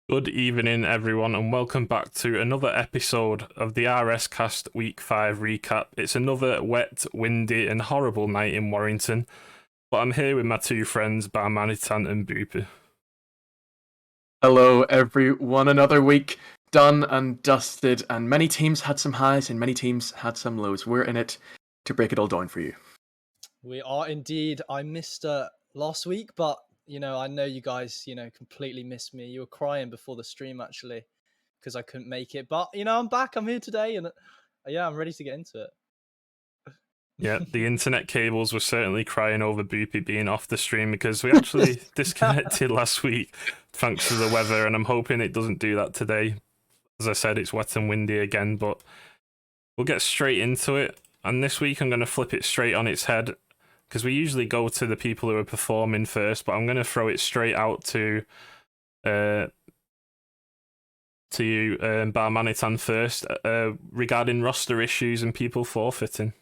Good evening, everyone, and welcome back to another episode of the RSCast Week 5 recap. It's another wet, windy, and horrible night in Warrington, but I'm here with my two friends, Barmanitan and Boopy. Hello, everyone. Another week done and dusted, and many teams had some highs and many teams had some lows. We're in it to break it all down for you. We are indeed. I missed last week, but I know you guys, completely missed me. You were crying before the stream actually because I couldn't make it. But I'm back. I'm here today, and I'm ready to get into it. Yeah, the internet cables were certainly crying over Boopy being off the stream because we actually disconnected last week thanks to the weather, and I'm hoping it doesn't do that today. As I said, it's wet and windy again, but we'll get straight into it. And this week I'm going to flip it straight on its head because we usually go to the people who are performing first, but I'm going to throw it straight out to you, Barmanitan first, regarding roster issues and people forfeiting.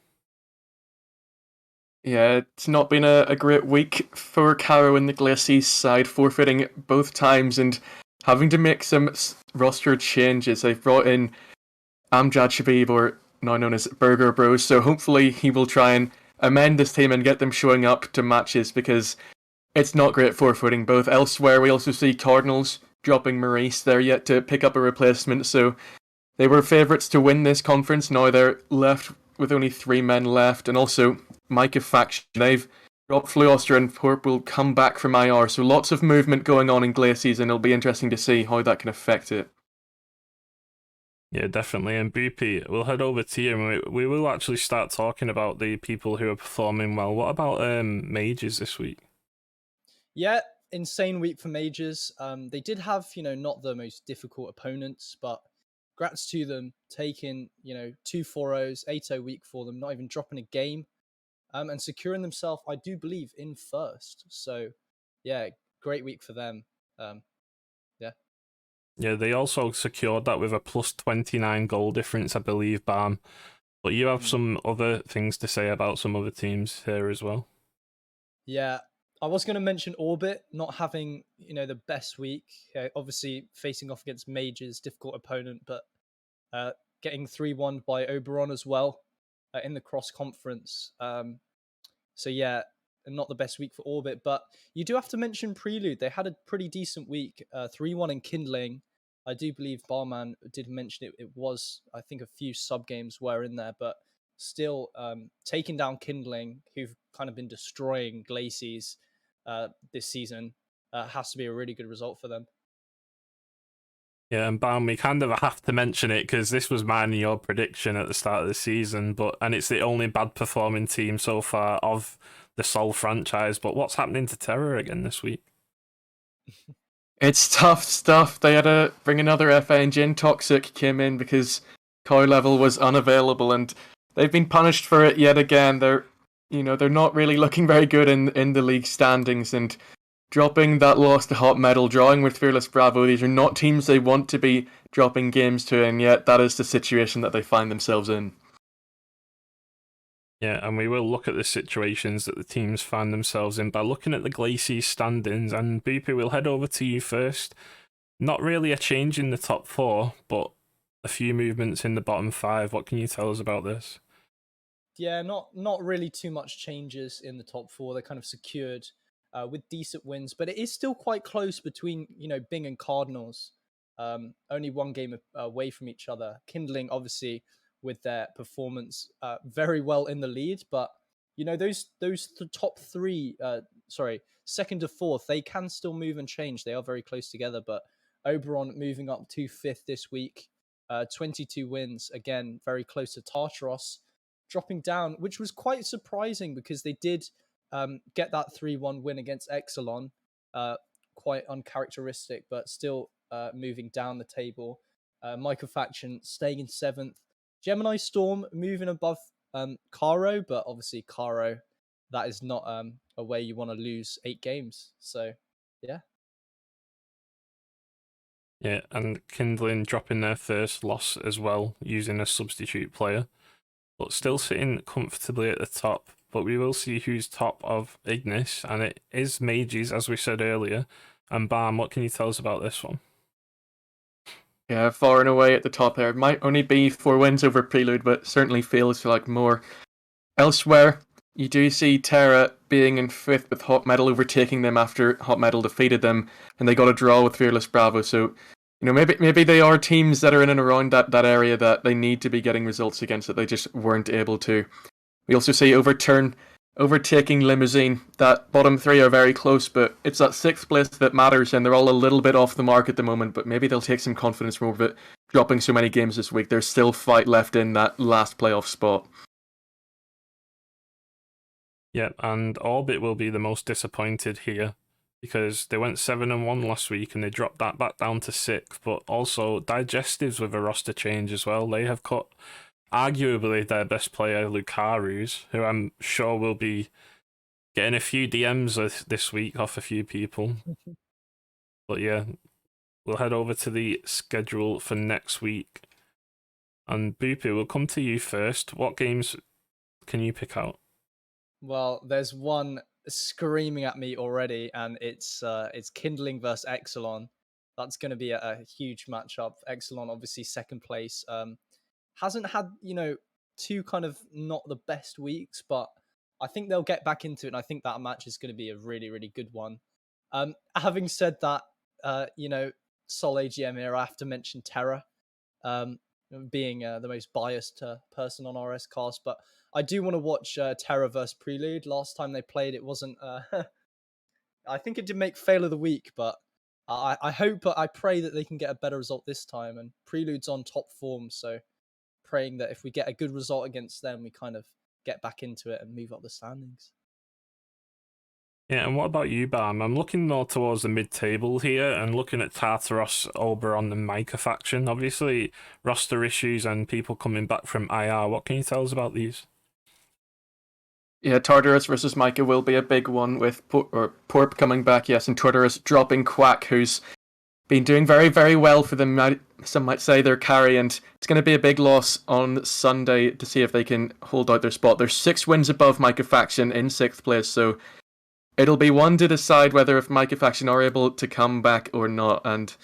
Yeah, it's not been a great week for Caro and the Glacis side, forfeiting both times and having to make some roster changes. They've brought in Amjad Shabib, or now known as Burger Bros, so hopefully he will try and amend this team and get them showing up to matches, because it's not great forfeiting both. Elsewhere, we also see Cardinals dropping Maurice. They're yet to pick up a replacement, so they were favourites to win this conference. Now they're left with only 3 men left, and also Muckii faction. They've dropped Fluoster and Horp will come back from IR, so lots of movement going on in Glacis, and it'll be interesting to see how that can affect it. Yeah, definitely. And BP, we'll head over to you, and we will actually start talking about the people who are performing well. What about mages this week? Yeah, insane week for mages. They did have, not the most difficult opponents, but grats to them taking, 2 4-0s, 8-0 week for them, not even dropping a game, and securing themselves, I do believe, in first. So, yeah, great week for them. Yeah, they also secured that with a plus 29 goal difference, I believe, Barm. But you have some other things to say about some other teams here as well. Yeah, I was going to mention Orbit not having, the best week. Obviously, facing off against Mages, difficult opponent, but getting 3-1 by Oberon as well in the cross conference. So yeah, not the best week for Orbit, but you do have to mention Prelude. They had a pretty decent week, 3-1 in Kindling. I do believe Barman did mention it. It was, I think, a few sub games were in there, but still taking down Kindling, who've kind of been destroying Glacis this season, has to be a really good result for them. Yeah, and Barm, we kind of have to mention it because this was mine and your prediction at the start of the season, and it's the only bad performing team so far of the Sol franchise. But what's happening to Terror again this week? It's tough stuff. They had to bring another FA engine. Toxic came in because Cow Level was unavailable, and they've been punished for it yet again. They're not really looking very good in the league standings, and dropping that loss to Hot Metal, drawing with Fearless Bravo. These are not teams they want to be dropping games to, and yet that is the situation that they find themselves in. Yeah, and we will look at the situations that the teams find themselves in by looking at the Glacis standings. And Boopy, we'll head over to you first. Not really a change in the top 4, but a few movements in the bottom 5. What can you tell us about this? Yeah, not really too much changes in the top 4. They're kind of secured with decent wins, but it is still quite close between Bing and Cardinals. Only 1 game away from each other. Kindling, obviously, with their performance very well in the lead, but those top 3, second to 4th, they can still move and change. They are very close together, but Oberon moving up to 5th this week, 22 wins, again very close to Tartaros, dropping down, which was quite surprising because they did get that 3-1 win against Exelon, quite uncharacteristic, but still moving down the table. Muckii faction staying in 7th. Gemini Storm moving above Caro, but obviously Caro, that is not a way you want to lose 8 games. So, yeah. Yeah, and Kindling dropping their first loss as well, using a substitute player, but still sitting comfortably at the top. But we will see who's top of Ignis, and it is Mages, as we said earlier. And Barm, what can you tell us about this one? Yeah, far and away at the top there. It might only be 4 wins over Prelude, but certainly feels like more. Elsewhere, you do see Terra being in 5th with Hot Metal overtaking them after Hot Metal defeated them, and they got a draw with Fearless Bravo. So, maybe they are teams that are in and around that area that they need to be getting results against that they just weren't able to. We also see overtaking Limousine. That bottom 3 are very close, but it's that 6th place that matters, and they're all a little bit off the mark at the moment, but maybe they'll take some confidence from it. Dropping so many games this week, there's still fight left in that last playoff spot. Yeah, and Orbit will be the most disappointed here because they went 7-1 last week and they dropped that back down to 6th, but also Digestives with a roster change as well. They have cut arguably their best player, Lucaru's, who I'm sure will be getting a few DMs this week off a few people. But yeah, we'll head over to the schedule for next week. And Boopy, we'll come to you first. What games can you pick out? Well, there's one screaming at me already, and it's Kindling versus Exelon. That's going to be a huge matchup. Exelon, obviously, second place. Hasn't had, two kind of not the best weeks, but I think they'll get back into it, and I think that match is going to be a really, really good one. Having said that, Sol AGM here, I have to mention Terra, being the most biased person on RSCast, but I do want to watch Terra versus Prelude. Last time they played, it wasn't. I think it did make fail of the week, but I hope, I pray that they can get a better result this time. And Prelude's on top form, so praying that if we get a good result against them, we kind of get back into it and move up the standings. Yeah, and what about you, Bam? I'm looking more towards the mid-table here and looking at Tartaros, Oberon, and Micah faction. Obviously, roster issues and people coming back from IR. What can you tell us about these? Yeah, Tartarus versus Micah will be a big one with Porp coming back, yes, and Tartarus dropping Quack, who's been doing very, very well for them. Some might say their carry, and it's going to be a big loss on Sunday to see if they can hold out their spot. They're 6 wins above Micah faction in 6th place, so it'll be one to decide whether if Micah faction are able to come back or not, and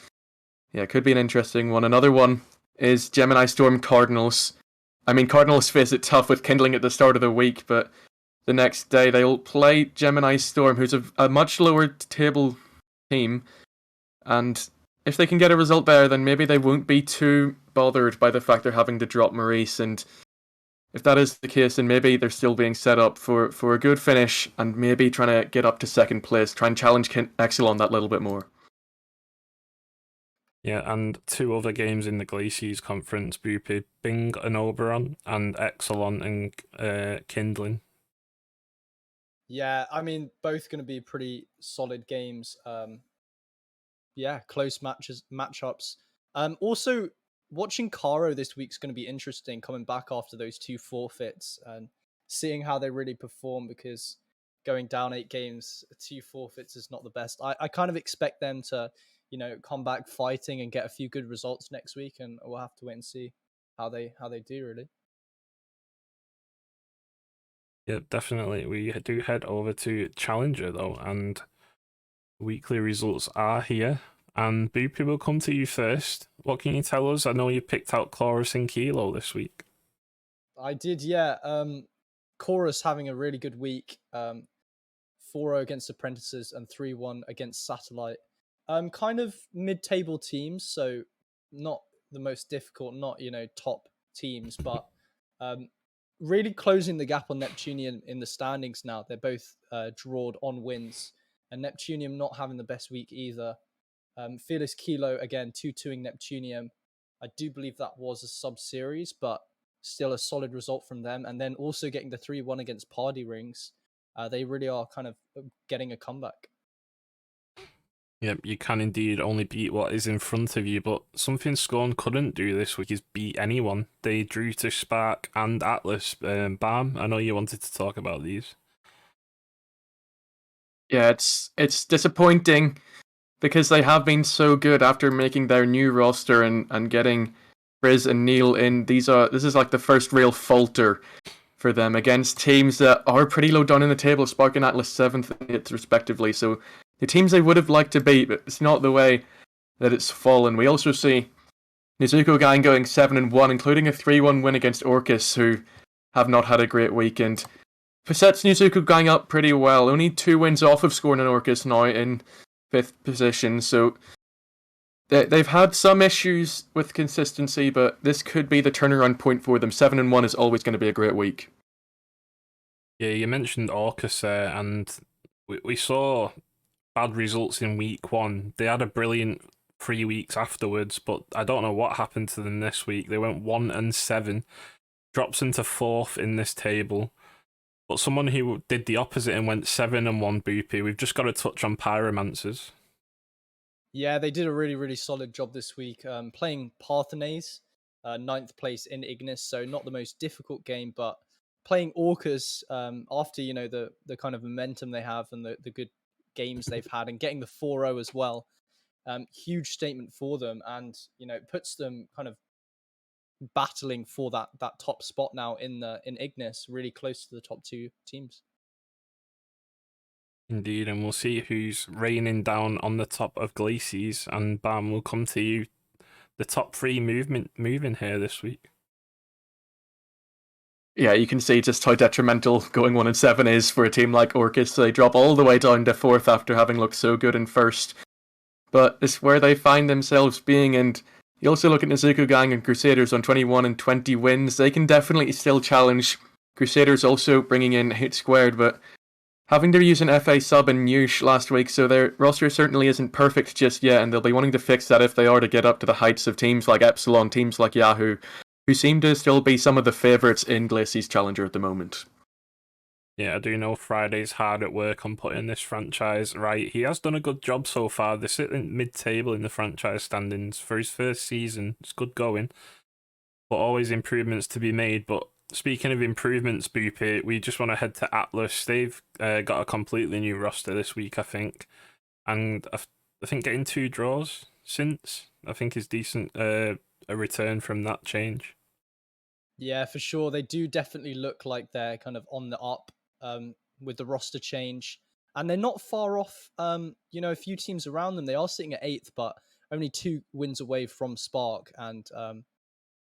yeah, it could be an interesting one. Another one is Gemini Storm Cardinals. I mean, Cardinals face it tough with Kindling at the start of the week, but the next day they'll play Gemini Storm, who's a much lower table team, and if they can get a result there, then maybe they won't be too bothered by the fact they're having to drop Maurice, and if that is the case, then maybe they're still being set up for a good finish and maybe trying to get up to 2nd place, try and challenge Exelon that little bit more. Yeah, and 2 other games in the Glaciers Conference, Boopy, Bing and Oberon, and Exelon and Kindling. Yeah, I mean, both going to be pretty solid games. Close matchups. Also, watching Caro this week's going to be interesting, coming back after those 2 forfeits and seeing how they really perform, because going down 8 games, 2 forfeits is not the best. I kind of expect them to, come back fighting and get a few good results next week, and we'll have to wait and see how they do, really. Yeah, definitely. We do head over to Challenger, though, and weekly results are here. And Boopy will come to you first. What can you tell us? I know you picked out Chorus and Kilo this week. I did, yeah. Chorus having a really good week. 4-0 against Apprentices and 3-1 against Satellite. Kind of mid-table teams, so not the most difficult, not, top teams, but really closing the gap on Neptunium in the standings now. They're both drawed on wins, and Neptunium not having the best week either. Fearless Kilo, again, 2-2ing Neptunium. I do believe that was a sub-series, but still a solid result from them. And then also getting the 3-1 against Party Rings. They really are kind of getting a comeback. Yep, you can indeed only beat what is in front of you, but something Scorn couldn't do this week is beat anyone. They drew to Spark and Atlas. Bam, I know you wanted to talk about these. Yeah, it's disappointing because they have been so good after making their new roster and getting Riz and Neil in. This is like the first real falter for them against teams that are pretty low down in the table, Spark and Atlas 7th and 8th respectively. So the teams they would have liked to beat, but it's not the way that it's fallen. We also see Nezuko Gang going 7-1, including a 3-1 win against Orcus, who have not had a great weekend. Sets Nezuko Gang up pretty well. Only 2 wins off of scoring an Orcus now in 5th position, so they've had some issues with consistency, but this could be the turnaround point for them. 7-1 is always going to be a great week. Yeah, you mentioned Orcus there, and we saw bad results in week 1. They had a brilliant 3 weeks afterwards, but I don't know what happened to them this week. They went 1-7, drops into 4th in this table. But someone who did the opposite and went 7-1 Boopy, we've just got to touch on Pyromancers. Yeah, they did a really, really solid job this week. Playing Parthenase, 9th place in Ignis, so not the most difficult game, but playing Orcus after, the kind of momentum they have and the good games they've had and getting the 4-0 as well. Huge statement for them, and it puts them kind of battling for that top spot now in Ignis, really close to the top 2 teams. Indeed, and we'll see who's raining down on the top of Glacies, and bam, we'll come to you. The top 3 moving here this week. Yeah, you can see just how detrimental going 1-7 is for a team like Orcus. They drop all the way down to 4th after having looked so good in 1st. But it's where they find themselves being, and you also look at Nezuko Gang and Crusaders on 21 and 20 wins. They can definitely still challenge. Crusaders also bringing in Hit Squared, but having to use an FA sub in Nush last week, so their roster certainly isn't perfect just yet, and they'll be wanting to fix that if they are to get up to the heights of teams like Epsilon, teams like Yahoo, who seem to still be some of the favourites in Glacie's Challenger at the moment. Yeah, I do know Friday's hard at work on putting this franchise right. He has done a good job so far. They're sitting mid-table in the franchise standings for his first season. It's good going, but always improvements to be made. But speaking of improvements, Boopy, we just want to head to Atlas. They've got a completely new roster this week, I think, and I think getting 2 draws since, I think, is decent. A return from that change. Yeah, for sure. They do definitely look like they're kind of on the up with the roster change. And they're not far off, a few teams around them. They are sitting at 8th, but only 2 wins away from Spark. And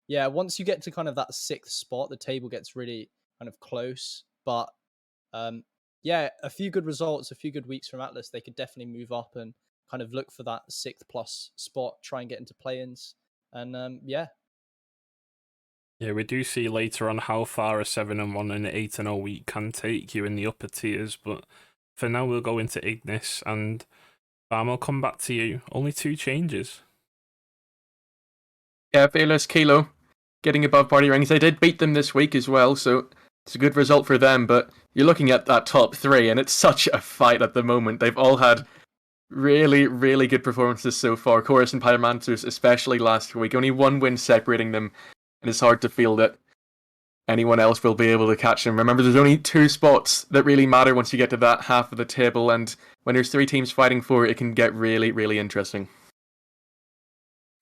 once you get to kind of that 6th spot, the table gets really kind of close. But a few good results, a few good weeks from Atlas, they could definitely move up and kind of look for that 6th plus spot, try and get into play-ins. And Yeah, we do see later on how far a 7-1 and an 8-0 week can take you in the upper tiers, but for now we'll go into Ignis, and bam, I'll come back to you. Only 2 changes. Yeah, Bayless Kilo getting above party rings. They did beat them this week as well, so it's a good result for them, but you're looking at that top 3, and it's such a fight at the moment. They've all had really, really good performances so far. Chorus and Pyromancers, especially last week. Only 1 win separating them, and it's hard to feel that anyone else will be able to catch them. Remember, there's only 2 spots that really matter once you get to that half of the table, and when there's 3 teams fighting for it, it can get really, really interesting.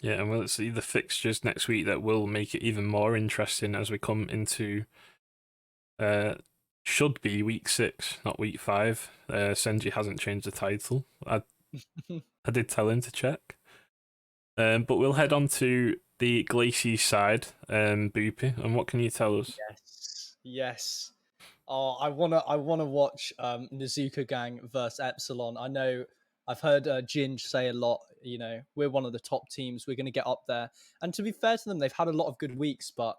Yeah, and we'll see the fixtures next week that will make it even more interesting as we come into should be week 6, not week 5. Senji hasn't changed the title. I did tell him to check. But we'll head on to the Glacie side, Boopy, and what can you tell us? Yes. Oh, I wanna watch Nezuko Gang versus Epsilon. I know I've heard Ginge say a lot. We're one of the top teams. We're gonna get up there. And to be fair to them, they've had a lot of good weeks, but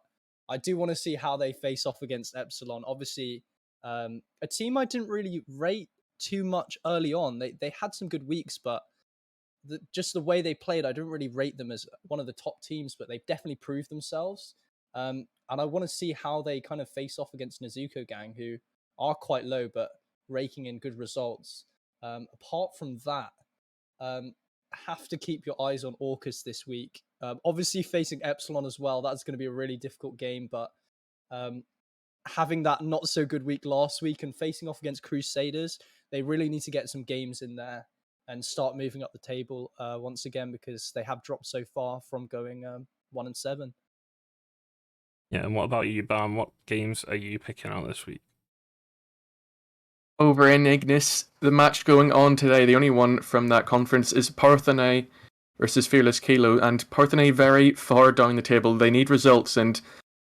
I do want to see how they face off against Epsilon. Obviously, a team I didn't really rate too much early on. They had some good weeks, but just the way they played, I don't really rate them as one of the top teams, but they've definitely proved themselves. And I want to see how they kind of face off against Nezuko Gang, who are quite low, but raking in good results. Apart from that, have to keep your eyes on Orcus this week. Obviously facing Epsilon as well. That's going to be a really difficult game, but having that not so good week last week and facing off against Crusaders, they really need to get some games in there and start moving up the table once again, because they have dropped so far from going 1-7. Yeah, and what about you, Bam? What games are you picking out this week? Over in Ignis, the match going on today, the only one from that conference, is Parthenae versus Fearless Kilo, and Parthenay very far down the table. They need results, and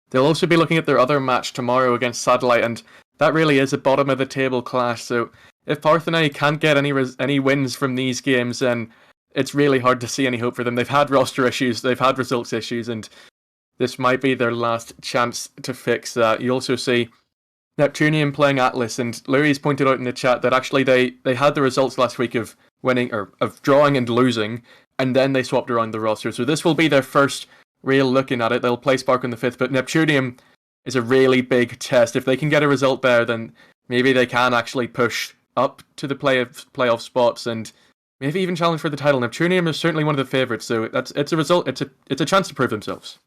they'll also be looking at their other match tomorrow against Satellite, and that really is a bottom of the table clash. So if Parthenay can't get any wins from these games, then it's really hard to see any hope for them. They've had roster issues, they've had results issues, and this might be their last chance to fix that. You also see Neptunium playing Atlas, and Louis pointed out in the chat that actually they had the results last week of winning or of drawing and losing, and then they swapped around the roster. So this will be their first real looking at it. They'll play Spark on the 5th, but Neptunium is a really big test. If they can get a result there, then maybe they can actually push up to the playoff spots and maybe even challenge for the title. Neptunium is certainly one of the favourites, so it's a result. It's a chance to prove themselves.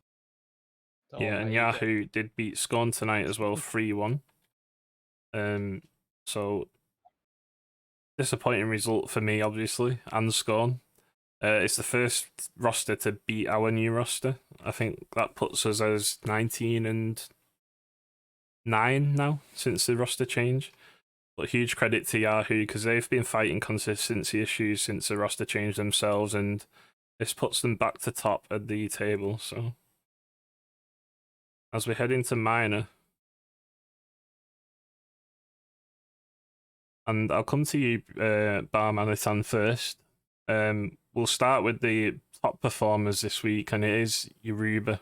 Yeah, and Yahoo did beat Scorn tonight as well, 3-1. So disappointing result for me, obviously, and Scorn. It's the first roster to beat our new roster. I think that puts us as 19-9 now since the roster change. But huge credit to Yahoo because they've been fighting consistency issues since the roster changed themselves, and this puts them back to top of the table. So as we head into minor, and I'll come to you, Barmanitan, first. We'll start with the top performers this week, and it is Yoruba.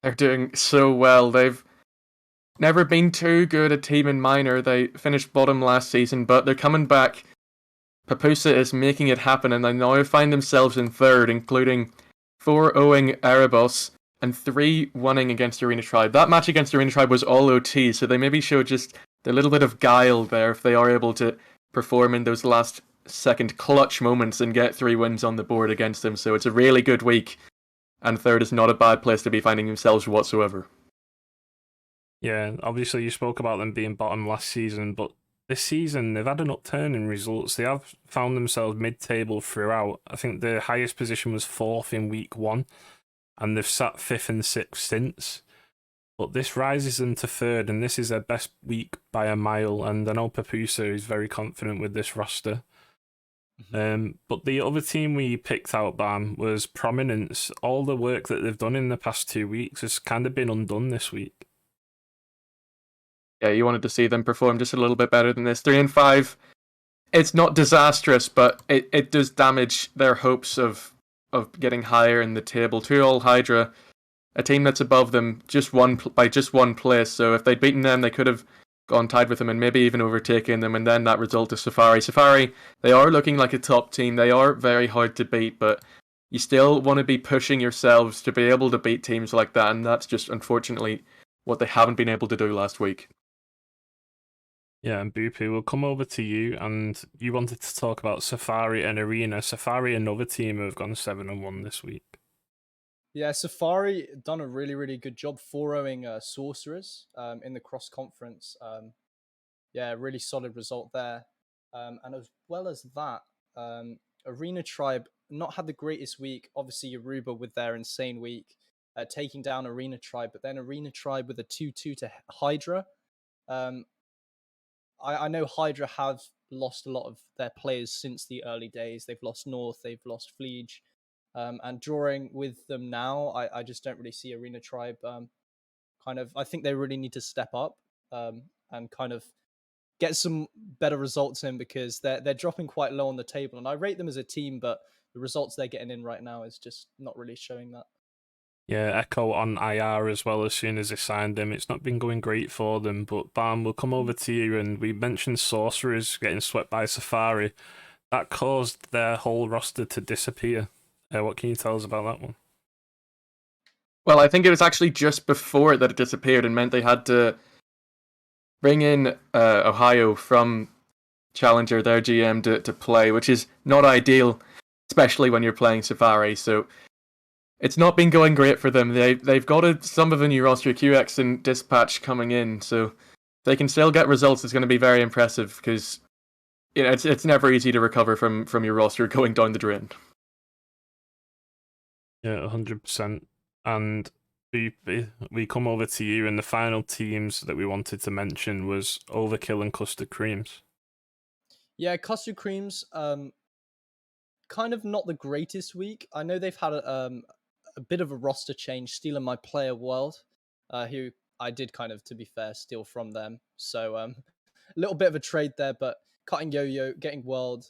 They're doing so well. They've never been too good a team in minor. They finished bottom last season, but they're coming back. Papusa is making it happen, and they now find themselves in third, including 4-0ing Erebos and 3-1ing against Arena Tribe. That match against Arena Tribe was all OT, so they maybe showed just a little bit of guile there if they are able to perform in those last second clutch moments and get 3 wins on the board against them. So it's a really good week, and third is not a bad place to be finding themselves whatsoever. Yeah, obviously you spoke about them being bottom last season, but this season they've had an upturn in results. They have found themselves mid-table throughout. I think the highest position was 4th in week 1, and they've sat 5th and 6th since. But this rises them to 3rd, and this is their best week by a mile, and I know Papusa is very confident with this roster. But the other team we picked out, Bam, was Prominence. All the work that they've done in the past 2 weeks has kind of been undone this week. Yeah, you wanted to see them perform just a little bit better than this. 3-5. It's not disastrous, but it does damage their hopes of getting higher in the table. 2-all Hydra, a team that's above them by just one place. So if they'd beaten them, they could have gone tied with them and maybe even overtaken them, and then that result is Safari. Safari, they are looking like a top team. They are very hard to beat, but you still want to be pushing yourselves to be able to beat teams like that, and that's just unfortunately what they haven't been able to do last week. Yeah, and Boopy, we'll come over to you, and you wanted to talk about Safari and Arena. Safari, another team who have gone 7-1 this week. Yeah, Safari done a really, really good job 4-0ing Sorcerers in the cross-conference. Yeah, really solid result there. And as well as that, Arena Tribe not had the greatest week. Obviously, Yoruba with their insane week, taking down Arena Tribe, but then Arena Tribe with a 2-2 to Hydra. I know Hydra have lost a lot of their players since the early days. They've lost North, they've lost Fleege. And drawing with them now, I just don't really see Arena Tribe I think they really need to step up and kind of get some better results in, because they're dropping quite low on the table. And I rate them as a team, but the results they're getting in right now is just not really showing that. Yeah, Echo on IR as well as soon as they signed him. It's not been going great for them, but Bam, we'll come over to you, and we mentioned Sorcerers getting swept by Safari. That caused their whole roster to disappear. What can you tell us about that one? Well, I think it was actually just before that it disappeared and meant they had to bring in Ohio from Challenger, their GM, to play, which is not ideal, especially when you're playing Safari. So it's not been going great for them. They've got some of the new roster, QX and Dispatch, coming in, so if they can still get results, it's going to be very impressive, because it's never easy to recover from your roster going down the drain. Yeah, 100%. And we come over to you, and the final teams that we wanted to mention was Overkill and Custard Creams. Yeah, Custard Creams, kind of not the greatest week. I know they've had a bit of a roster change, stealing my player World, who I did kind of, to be fair, steal from them. So a little bit of a trade there, but cutting Yo-Yo, getting World,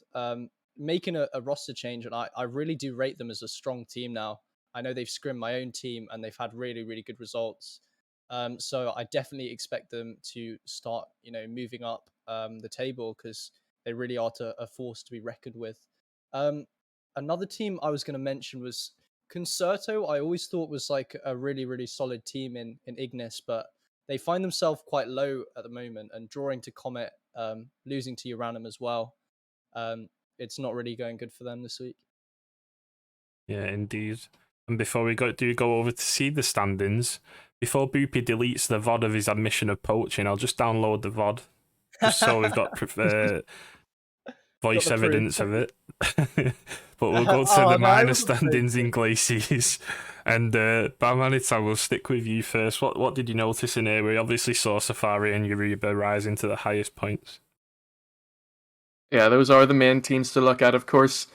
making a roster change, and I really do rate them as a strong team now. I know they've scrimmed my own team, and they've had really, really good results. So I definitely expect them to start, moving up the table, because they really are a force to be reckoned with. Another team I was going to mention was Concerto. I always thought was like a really, really solid team in Ignis, but they find themselves quite low at the moment, and drawing to Comet, losing to Uranum as well. It's not really going good for them this week. Yeah, indeed. And before we go over to see the standings, before Boopy deletes the VOD of his admission of poaching, I'll just download the VOD, just so we've got voice evidence of it. But we'll go to the minor standings in Glacies. And Barmanita, will stick with you first. What did you notice in here? We obviously saw Safari and Uriba rising to the highest points. Yeah, those are the main teams to look at, of course.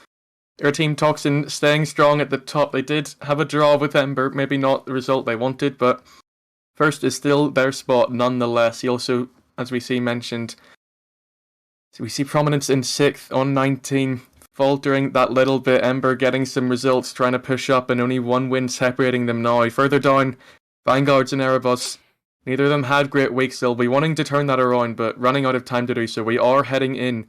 Our team Toxin staying strong at the top. They did have a draw with Ember, maybe not the result they wanted, but first is still their spot nonetheless. He also, as we see mentioned, so we see Prominence in 6th on 19, faltering that little bit. Ember getting some results, trying to push up, and only one win separating them now. Further down, Vanguards and Erebus. Neither of them had great weeks. They'll be wanting to turn that around, but running out of time to do so. We are heading in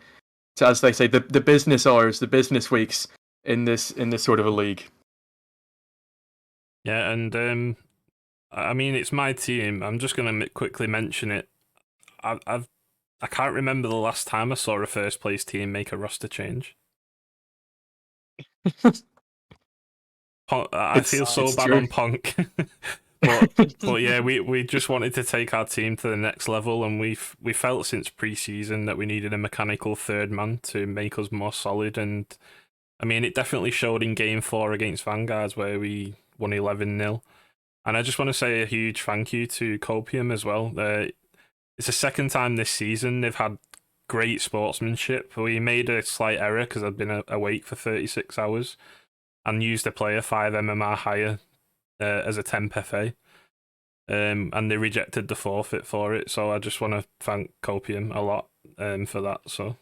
to, as they say, the business hours, the business weeks in this sort of a league. Yeah, and I mean, it's my team. I'm just going to quickly mention it. I can't remember the last time I saw a first place team make a roster change. I feel so bad on Punk. but yeah, we just wanted to take our team to the next level, and we felt since pre-season that we needed a mechanical third man to make us more solid. And I mean, it definitely showed in Game 4 against Vanguards, where we won 11-0. And I just want to say a huge thank you to Copium as well. It's the second time this season they've had great sportsmanship. We made a slight error because I'd been awake for 36 hours and used a player 5 MMR higher as a temp FA. And they rejected the forfeit for it. So I just want to thank Copium a lot for that. So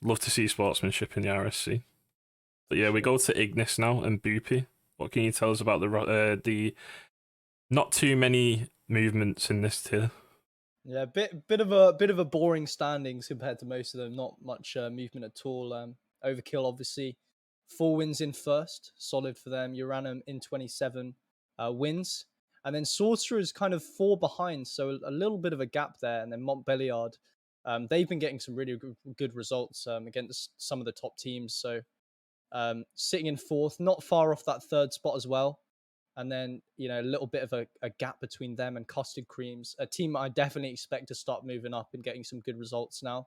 love to see sportsmanship in the RSC. But yeah, we go to Ignis now and Boopy. What can you tell us about the not too many movements in this tier? Yeah, bit of a boring standings compared to most of them. Not much movement at all. Overkill, obviously, 4 wins in first, solid for them. Uranum in 27 wins, and then Sorcerer is kind of 4 behind, so a little bit of a gap there. And then Montbéliard, they've been getting some really good results against some of the top teams. So sitting in 4th, not far off that 3rd spot as well. And then, a little bit of a gap between them and Custard Creams, a team I definitely expect to start moving up and getting some good results now.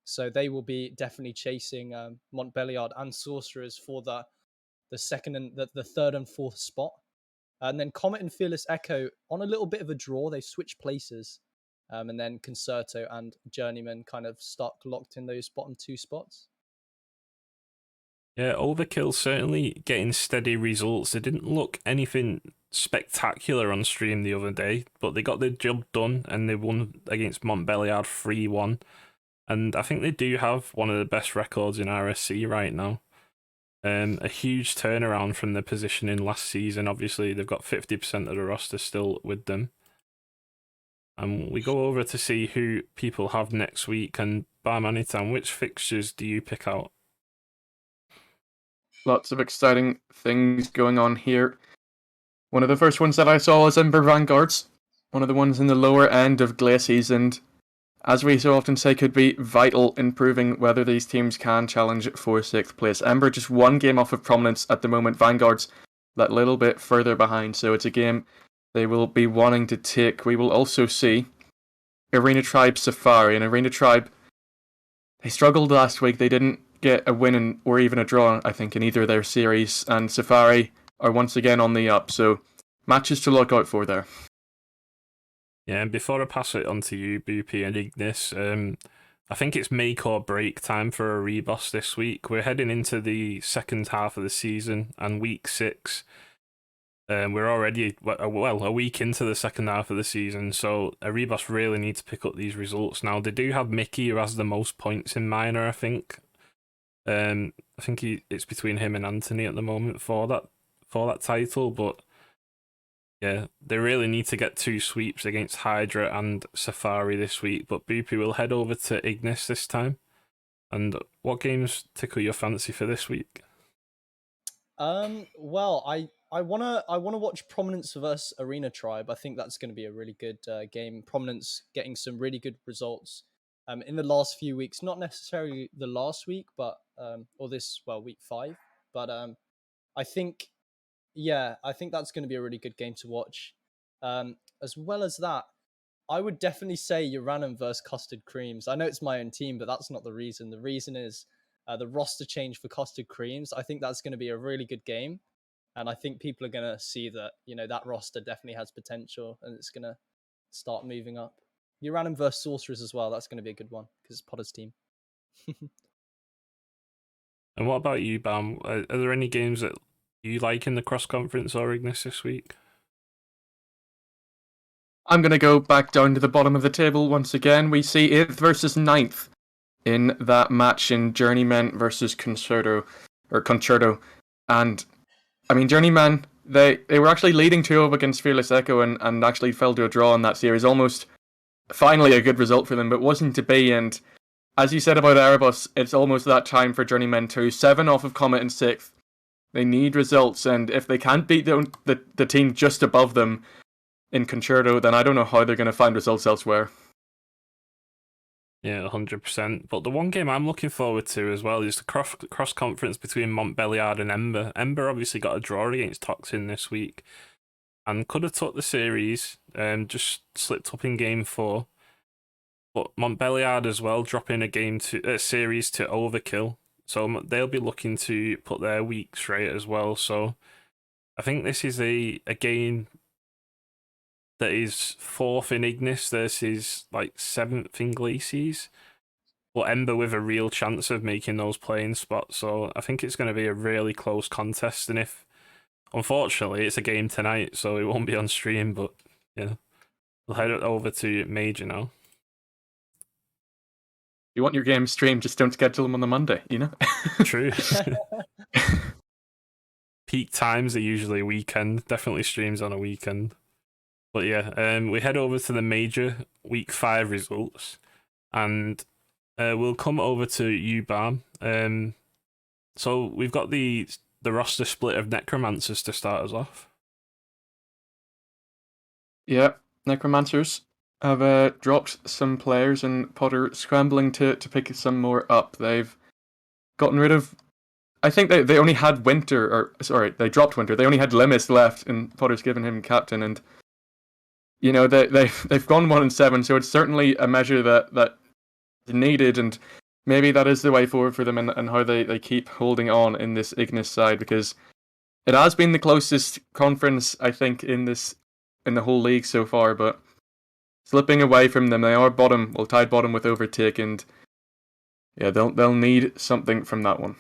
So they will be definitely chasing Montbéliard and Sorcerers for the second and the 3rd and 4th spot. And then Comet and Fearless Echo on a little bit of a draw. They switch places. And then Concerto and Journeyman kind of stuck locked in those bottom 2 spots. Yeah, Overkill certainly getting steady results. They didn't look anything spectacular on stream the other day, but they got the job done and they won against Montbéliard 3-1. And I think they do have one of the best records in RSC right now. A huge turnaround from their position in last season. Obviously, they've got 50% of the roster still with them. And we go over to see who people have next week. And Barmanitan, which fixtures do you pick out? Lots of exciting things going on here. One of the first ones that I saw was Ember Vanguards, one of the ones in the lower end of Glacies, and as we so often say, could be vital in proving whether these teams can challenge for 6th place. Ember just 1 game off of Prominence at the moment. Vanguards that little bit further behind, so it's a game they will be wanting to take. We will also see Arena Tribe Safari, and Arena Tribe, they struggled last week. They didn't get a win or even a draw, I think, in either of their series, and Safari are once again on the up, so matches to look out for there. Yeah, and before I pass it on to you, Boopy and Ignis, I think it's make or break time for a reboss this week. We're heading into the second half of the season and week 6. We're already a week into the second half of the season, so Erebus really need to pick up these results now. They do have Muckii, who has the most points in minor, I think. I think it's between him and Anthony at the moment for that title, but yeah, they really need to get 2 sweeps against Hydra and Safari this week. But Boopy will head over to Ignis this time. And what games tickle your fancy for this week? Well, I wanna watch Prominence versus Arena Tribe. I think that's going to be a really good game. Prominence getting some really good results in the last few weeks. Not necessarily the last week, but or this week 5. But I think I think that's going to be a really good game to watch. As well as that, I would definitely say Uranum versus Custard Creams. I know it's my own team, but that's not the reason. The reason is the roster change for Custard Creams. I think that's going to be a really good game. And I think people are going to see that, that roster definitely has potential and it's going to start moving up. Uranum versus Sorcerers as well. That's going to be a good one because it's Potter's team. And what about you, Bam? Are there any games that you like in the cross-conference or Ignis this week? I'm going to go back down to the bottom of the table once again. We see 8th versus 9th in that match in Journeyman versus Concerto. And, I mean, Journeyman, they were actually leading 2-0 against Fearless Echo and actually fell to a draw in that series. Almost finally a good result for them, but wasn't to be. And as you said about Erebus, it's almost that time for Journeyman too. 7 off of Comet in 6th. They need results, and if they can't beat the team just above them in Concerto, then I don't know how they're going to find results elsewhere. Yeah, 100%. But the one game I'm looking forward to as well is the cross-conference between Montbéliard and Ember. Ember obviously got a draw against Toxin this week and could have took the series, just slipped up in game 4. But Montbéliard as well dropping a series to Overkill. So they'll be looking to put their week straight as well. So I think this is a game that is 4th in Ignis versus 7th in Glacies. But Ember with a real chance of making those playing spots. So I think it's going to be a really close contest. And unfortunately, it's a game tonight, so it won't be on stream. But yeah, we'll head over to Major now. You want your game streamed, just don't schedule them on the Monday, True. Peak times are usually weekend. Definitely streams on a weekend. But yeah, we head over to the Major week 5 results, and we'll come over to you, Bam. So we've got the roster split of Necromancers to start us off. Yeah, Necromancers have dropped some players, and Potter scrambling to pick some more up. They've gotten rid of. I think they only had Winter, they dropped Winter. They only had Limis left, and Potter's given him captain, and they've gone 1-7, so it's certainly a measure that is needed, and maybe that is the way forward for them, and how they keep holding on in this Ignis side, because it has been the closest conference, I think, in the whole league so far, but slipping away from them. They are tied bottom with Overtake, and yeah, they'll need something from that one.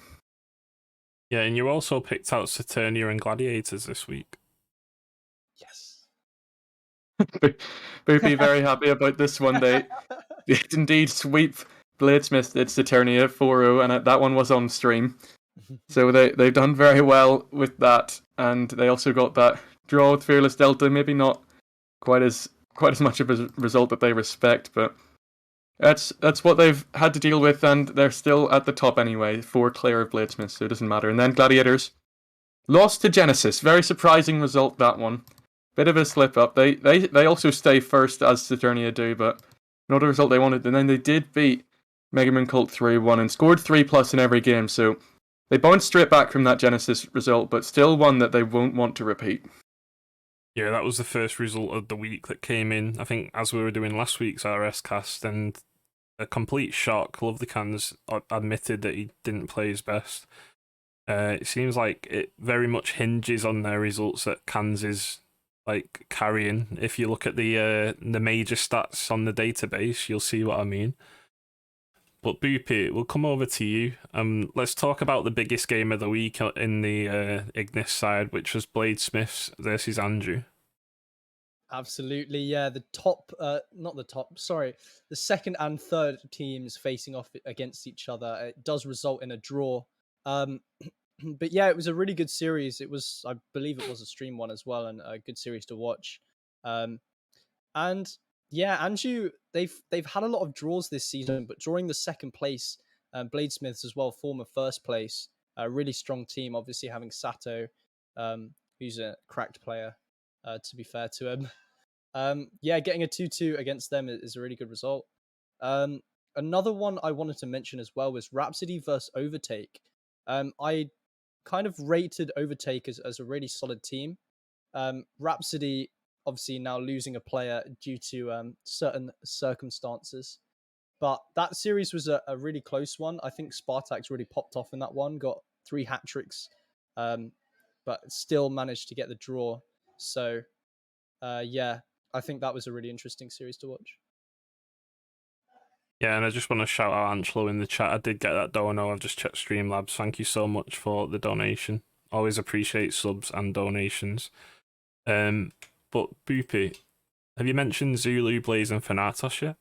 Yeah, and you also picked out Saturnia and Gladiators this week. Yes. Boopy very happy about this one. They did indeed sweep Bladesmith at Saturnia 4-0, and that one was on stream. So they've done very well with that, and they also got that draw with Fearless Delta. Maybe not quite as much of a result that they respect, but that's what they've had to deal with, and they're still at the top anyway, 4 clear of Bladesmith, so it doesn't matter. And then Gladiators lost to Genesis. Very surprising result, that one. Bit of a slip up. They also stay first as Saturnia do, but not a result they wanted. And then they did beat Mega Man Cult 3-1 and scored 3+ in every game, so they bounced straight back from that Genesis result, but still one that they won't want to repeat. Yeah, that was the first result of the week that came in, I think, as we were doing last week's RSCast, and a complete shock. Love the Cans admitted that he didn't play his best. It seems like it very much hinges on their results that Cans is carrying. If you look at the major stats on the database, you'll see what I mean. But Boopy, we'll come over to you. Let's talk about the biggest game of the week in the Ignis side, which was Bladesmiths versus Andrew. Absolutely, yeah. The second and third teams facing off against each other. It does result in a draw. But yeah, it was a really good series. I believe it was a stream one as well, and a good series to watch. And yeah, Andrew, they've had a lot of draws this season, but drawing the second place, Bladesmiths as well, former first place, a really strong team. Obviously having Sato, who's a cracked player. To be fair to him, yeah, getting a 2-2 against them is a really good result. Another one I wanted to mention as well was Rhapsody versus Overtake. I kind of rated Overtake as a really solid team. Rhapsody obviously now losing a player due to certain circumstances. But that series was a really close one. I think Spartak's really popped off in that one, got 3 hat tricks, but still managed to get the draw. So, yeah, I think that was a really interesting series to watch. Yeah, and I just want to shout out Angelo in the chat. I did get that dono. I've just checked Streamlabs. Thank you so much for the donation. Always appreciate subs and donations. But Boopy, have you mentioned Zulu, Blaze, and Thanatos yet?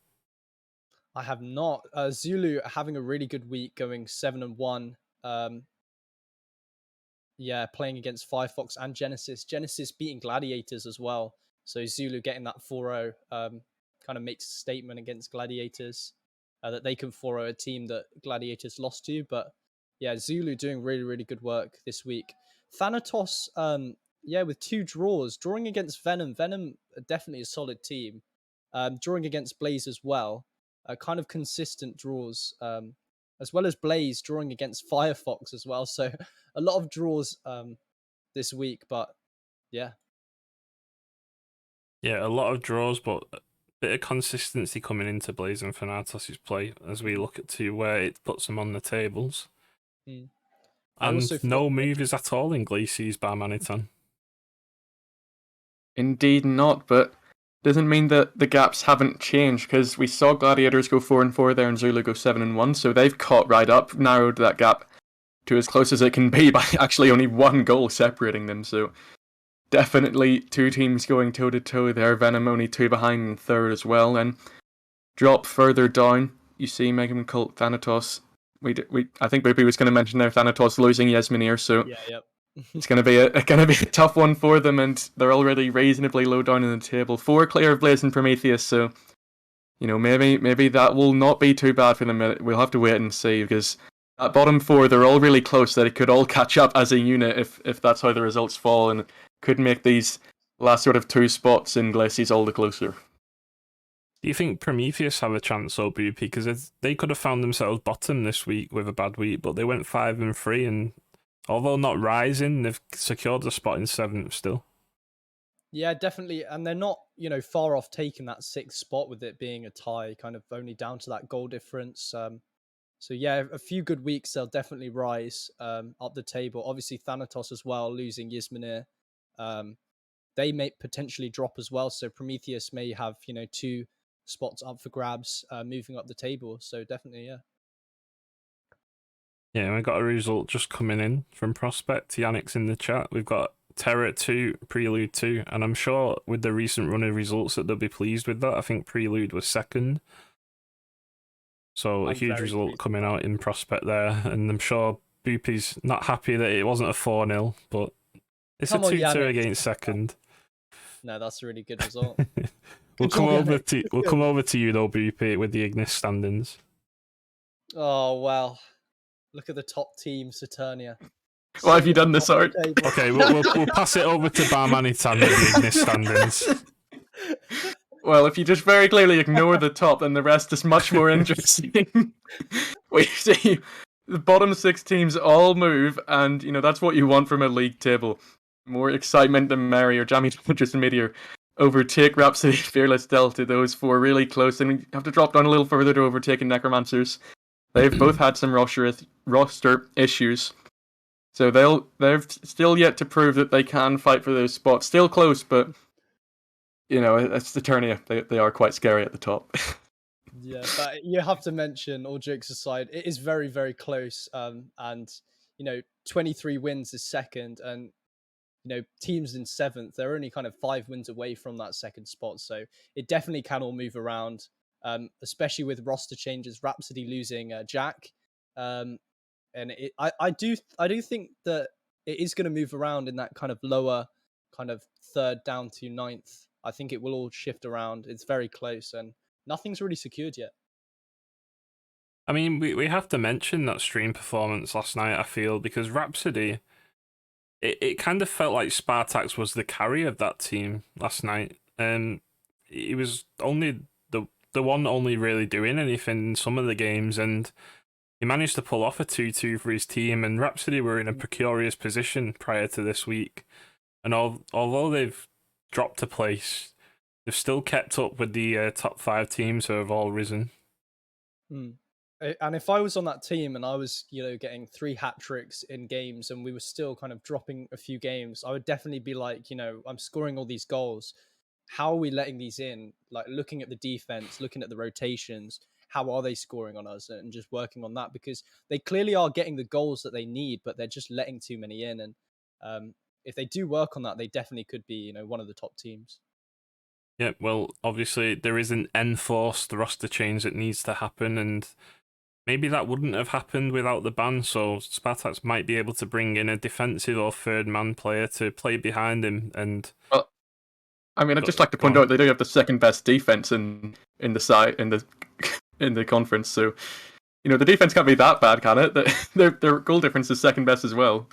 I have not. Zulu having a really good week, going 7-1. Yeah, playing against Firefox and Genesis. Genesis beating Gladiators as well. So Zulu getting that 4-0 kind of makes a statement against Gladiators that they can 4-0 a team that Gladiators lost to. But yeah, Zulu doing really, really good work this week. Thanatos, yeah, with 2 draws, drawing against Venom. Venom definitely a solid team. Drawing against Blaze as well. Kind of consistent draws. As well as Blaze drawing against Firefox as well. So a lot of draws this week, but yeah. Yeah, a lot of draws, but a bit of consistency coming into Blaze and Thanatos' play as we look at to where it puts them on the tables. Mm. And no movies at all in Glaciers by Manitan. Indeed not, but doesn't mean that the gaps haven't changed, because we saw Gladiators go 4-4 there and Zulu go 7-1, so they've caught right up, narrowed that gap to as close as it can be by actually only 1 goal separating them. So definitely 2 teams going toe to toe there. Venom only 2 behind in third as well, and drop further down. You see Megan Cult, Thanatos. I think Boopy was going to mention there Thanatos losing Yasminir, so yeah, yep. it's going to be a tough one for them, and they're already reasonably low down in the table. 4 clear of Blaze and Prometheus, so maybe that will not be too bad for them. We'll have to wait and see, because at bottom 4 they're all really close, that it could all catch up as a unit if that's how the results fall, and could make these last sort of 2 spots in Glaciers all the closer. Do you think Prometheus have a chance, or Boopy? Because they could have found themselves bottom this week with a bad week, but they went 5-3, and although not rising, they've secured a spot in 7th still. Yeah, definitely. And they're not, far off taking that 6th spot with it being a tie, kind of only down to that goal difference. So yeah, a few good weeks, they'll definitely rise up the table. Obviously, Thanatos as well, losing Yasminir. They may potentially drop as well. So Prometheus may have, 2 spots up for grabs moving up the table. So definitely, yeah. Yeah, we got a result just coming in from Prospect. Yannick's in the chat. We've got Terror 2, Prelude 2, and I'm sure with the recent run of results that they'll be pleased with that. I think Prelude was 2nd. So a huge result coming out in Prospect there, and I'm sure Boopy's not happy that it wasn't a 4-0, but it's a 2-2 against 2nd. No, that's a really good result. We'll come over to you though, Boopy, with the Ignis standings. Oh well. Look at the top team, Saturnia. Why have you done this, Art? Okay, we'll pass it over to Barmanitan with the Ignis standings. Well, if you just very clearly ignore the top, then the rest is much more interesting. We see the bottom 6 teams all move, and that's what you want from a league table. More excitement than merrier. Jammy Dodgers and Meteor overtake Rhapsody, Fearless Delta. Those 4 really close, and we have to drop down a little further to overtaking Necromancers. They've both had some roster issues, so they've still yet to prove that they can fight for those spots. Still close, but it's Saturnia. They are quite scary at the top. Yeah, but you have to mention, all jokes aside, it is very, very close. And 23 wins is second, and teams in seventh. They're only kind of 5 wins away from that second spot, so it definitely can all move around. Especially with roster changes, Rhapsody losing Jack, um, and I do think that it is going to move around in that kind of lower, kind of third down to ninth. I think it will all shift around. It's very close, and nothing's really secured yet. I mean, we have to mention that stream performance last night, I feel, because Rhapsody, it kind of felt like Spartax was the carry of that team last night. He was only the one only really doing anything in some of the games, and he managed to pull off a 2-2 for his team, and Rhapsody were in a precarious position prior to this week. And although they've dropped a place, they've still kept up with the top 5 teams who have all risen. And if I was on that team and I was, getting 3 hat tricks in games and we were still kind of dropping a few games, I would definitely be like, I'm scoring all these goals. How are we letting these in? Like looking at the defense, looking at the rotations, how are they scoring on us, and just working on that, because they clearly are getting the goals that they need, but they're just letting too many in. And if they do work on that, they definitely could be, one of the top teams. Yeah, well, obviously there is an enforced roster change that needs to happen, and maybe that wouldn't have happened without the ban, so Spartax might be able to bring in a defensive or third man player to play behind him. And Well, I mean, I'd just like to point out they do have the second best defense in the side in the conference. So, the defense can't be that bad, can it? Their goal difference is second best as well.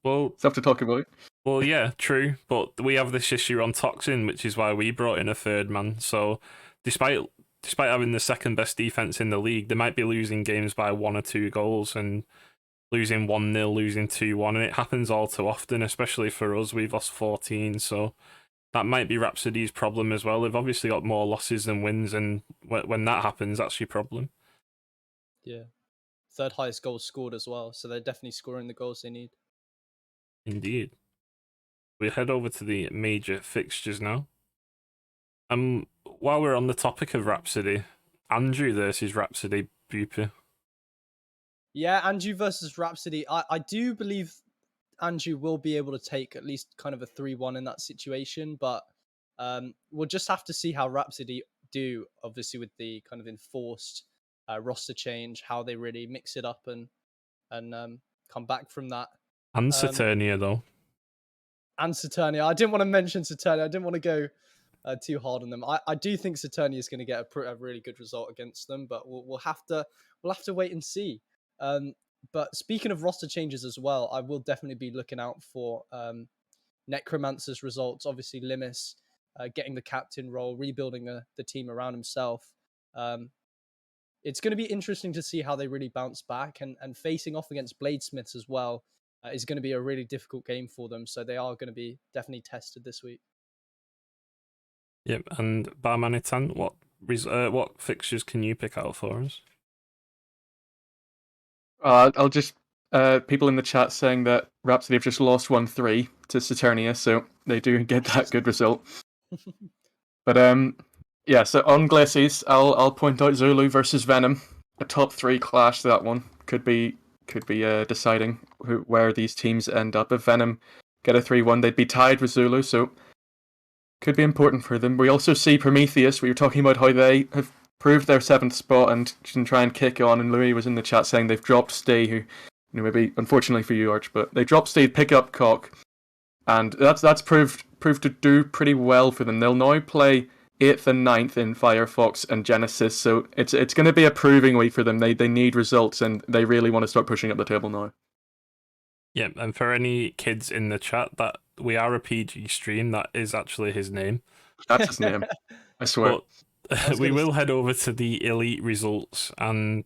Well, stuff to talk about. Well, yeah, true, but we have this issue on Toxin, which is why we brought in a third man. So, despite having the second best defense in the league, they might be losing games by 1 or 2 goals and losing 1-0, losing 2-1, and it happens all too often, especially for us. We've lost 14, so that might be Rhapsody's problem as well. They've obviously got more losses than wins, and when that happens, that's your problem. Yeah. Third highest goals scored as well, so they're definitely scoring the goals they need. Indeed. We head over to the major fixtures now. While we're on the topic of Rhapsody, Andrew versus Rhapsody, Bupa. Yeah, Andrew versus Rhapsody. I do believe Andrew will be able to take at least kind of a 3-1 in that situation, but we'll just have to see how Rhapsody do, obviously, with the kind of enforced roster change, how they really mix it up and come back from that. And Saturnia, though. And Saturnia. I didn't want to mention Saturnia. I didn't want to go too hard on them. I do think Saturnia is going to get a really good result against them, but we'll have to wait and see. But speaking of roster changes as well, I will definitely be looking out for Necromancer's results. Obviously, Limis getting the captain role, rebuilding the team around himself. It's going to be interesting to see how they really bounce back, and facing off against Bladesmiths as well is going to be a really difficult game for them. So they are going to be definitely tested this week. Yep, and Barmanitan, what fixtures can you pick out for us? I'll just people in the chat saying that Rhapsody have just lost 1-3 to Saturnia, so they do get that good result. But yeah. So on Glacies, I'll point out Zulu versus Venom, a top 3 clash. That one could be deciding where these teams end up. If Venom get a 3-1, they'd be tied with Zulu, so could be important for them. We also see Prometheus. We were talking about how they have proved their 7th spot and can try and kick on. And Louis was in the chat saying they've dropped Stay, who maybe unfortunately for you, Arch, but they dropped Stay, pick up Cock, and that's proved to do pretty well for them. They'll now play 8th and 9th in Firefox and Genesis, so it's going to be a proving week for them. They need results, and they really want to start pushing up the table now. Yeah, and for any kids in the chat, that we are a PG stream, that is actually his name. That's his name, I swear. But we will head over to the elite results, and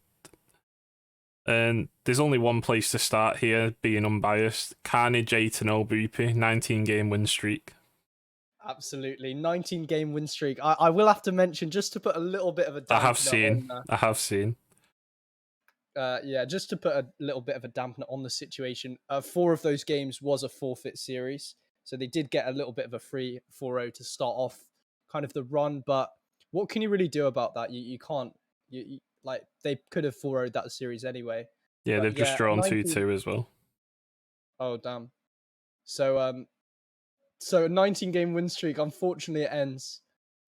there's only one place to start here, being unbiased. Carnage 8-0 Boopy, 19-game win streak. Absolutely, 19-game win streak. I will have to mention, just to put a little bit of a dampener I have seen. Yeah, just to put a little bit of a dampener on the situation. 4 of those games was a forfeit series, so they did get a little bit of a free 4-0 to start off kind of the run. But what can you really do about that? You can't. Like they could have 4-0'd that series anyway. Yeah, But they've just yeah, a drawn 19. 2-2 as well. Oh damn. So a 19 game win streak. Unfortunately, it ends.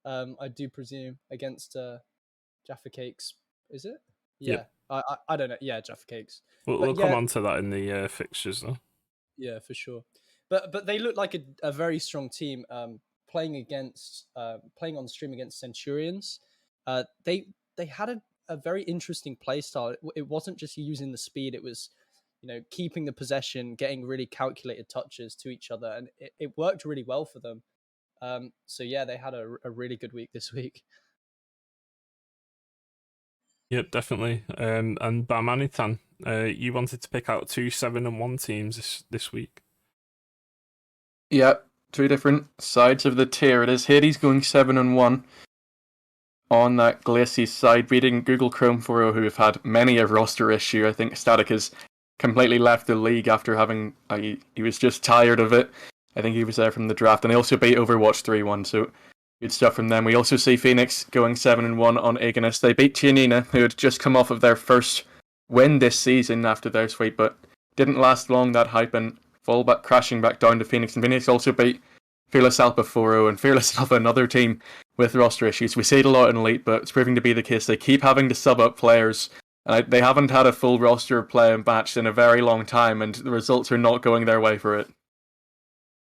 I do presume against Jaffa Cakes. Is it? Yeah. Yep. I don't know. Yeah, Jaffa Cakes. We'll But come yeah, on to that in the fixtures though. yeah, for sure. But they look like a very strong team. Playing on stream against Centurions. They had a very interesting play style. It wasn't just using the speed. It was, keeping the possession, getting really calculated touches to each other, and it worked really well for them. So yeah, they had a really good week this week. Yep, definitely. And Barmanitan, you wanted to pick out 2 7-1 teams this week. Yeah, two different sides of the tier. It is Hades going 7-1 on that Glacier side, beating Google Chrome 4.0, who have had many a roster issue. I think Static has completely left the league after having he was just tired of it. I think he was there from the draft, and they also beat Overwatch 3-1. So good stuff from them. We also see Phoenix going 7-1 on Agonis. They beat Giannina, who had just come off of their first win this season after their sweep, but didn't last long, that hype, and fall back, crashing back down to Phoenix. And Phoenix also beat Fearless Alpha 4-0, and Fearless Alpha, another team with roster issues. We see it a lot in Elite, but it's proving to be the case. They keep having to sub up players. They haven't had a full roster play and match in a very long time, and the results are not going their way for it.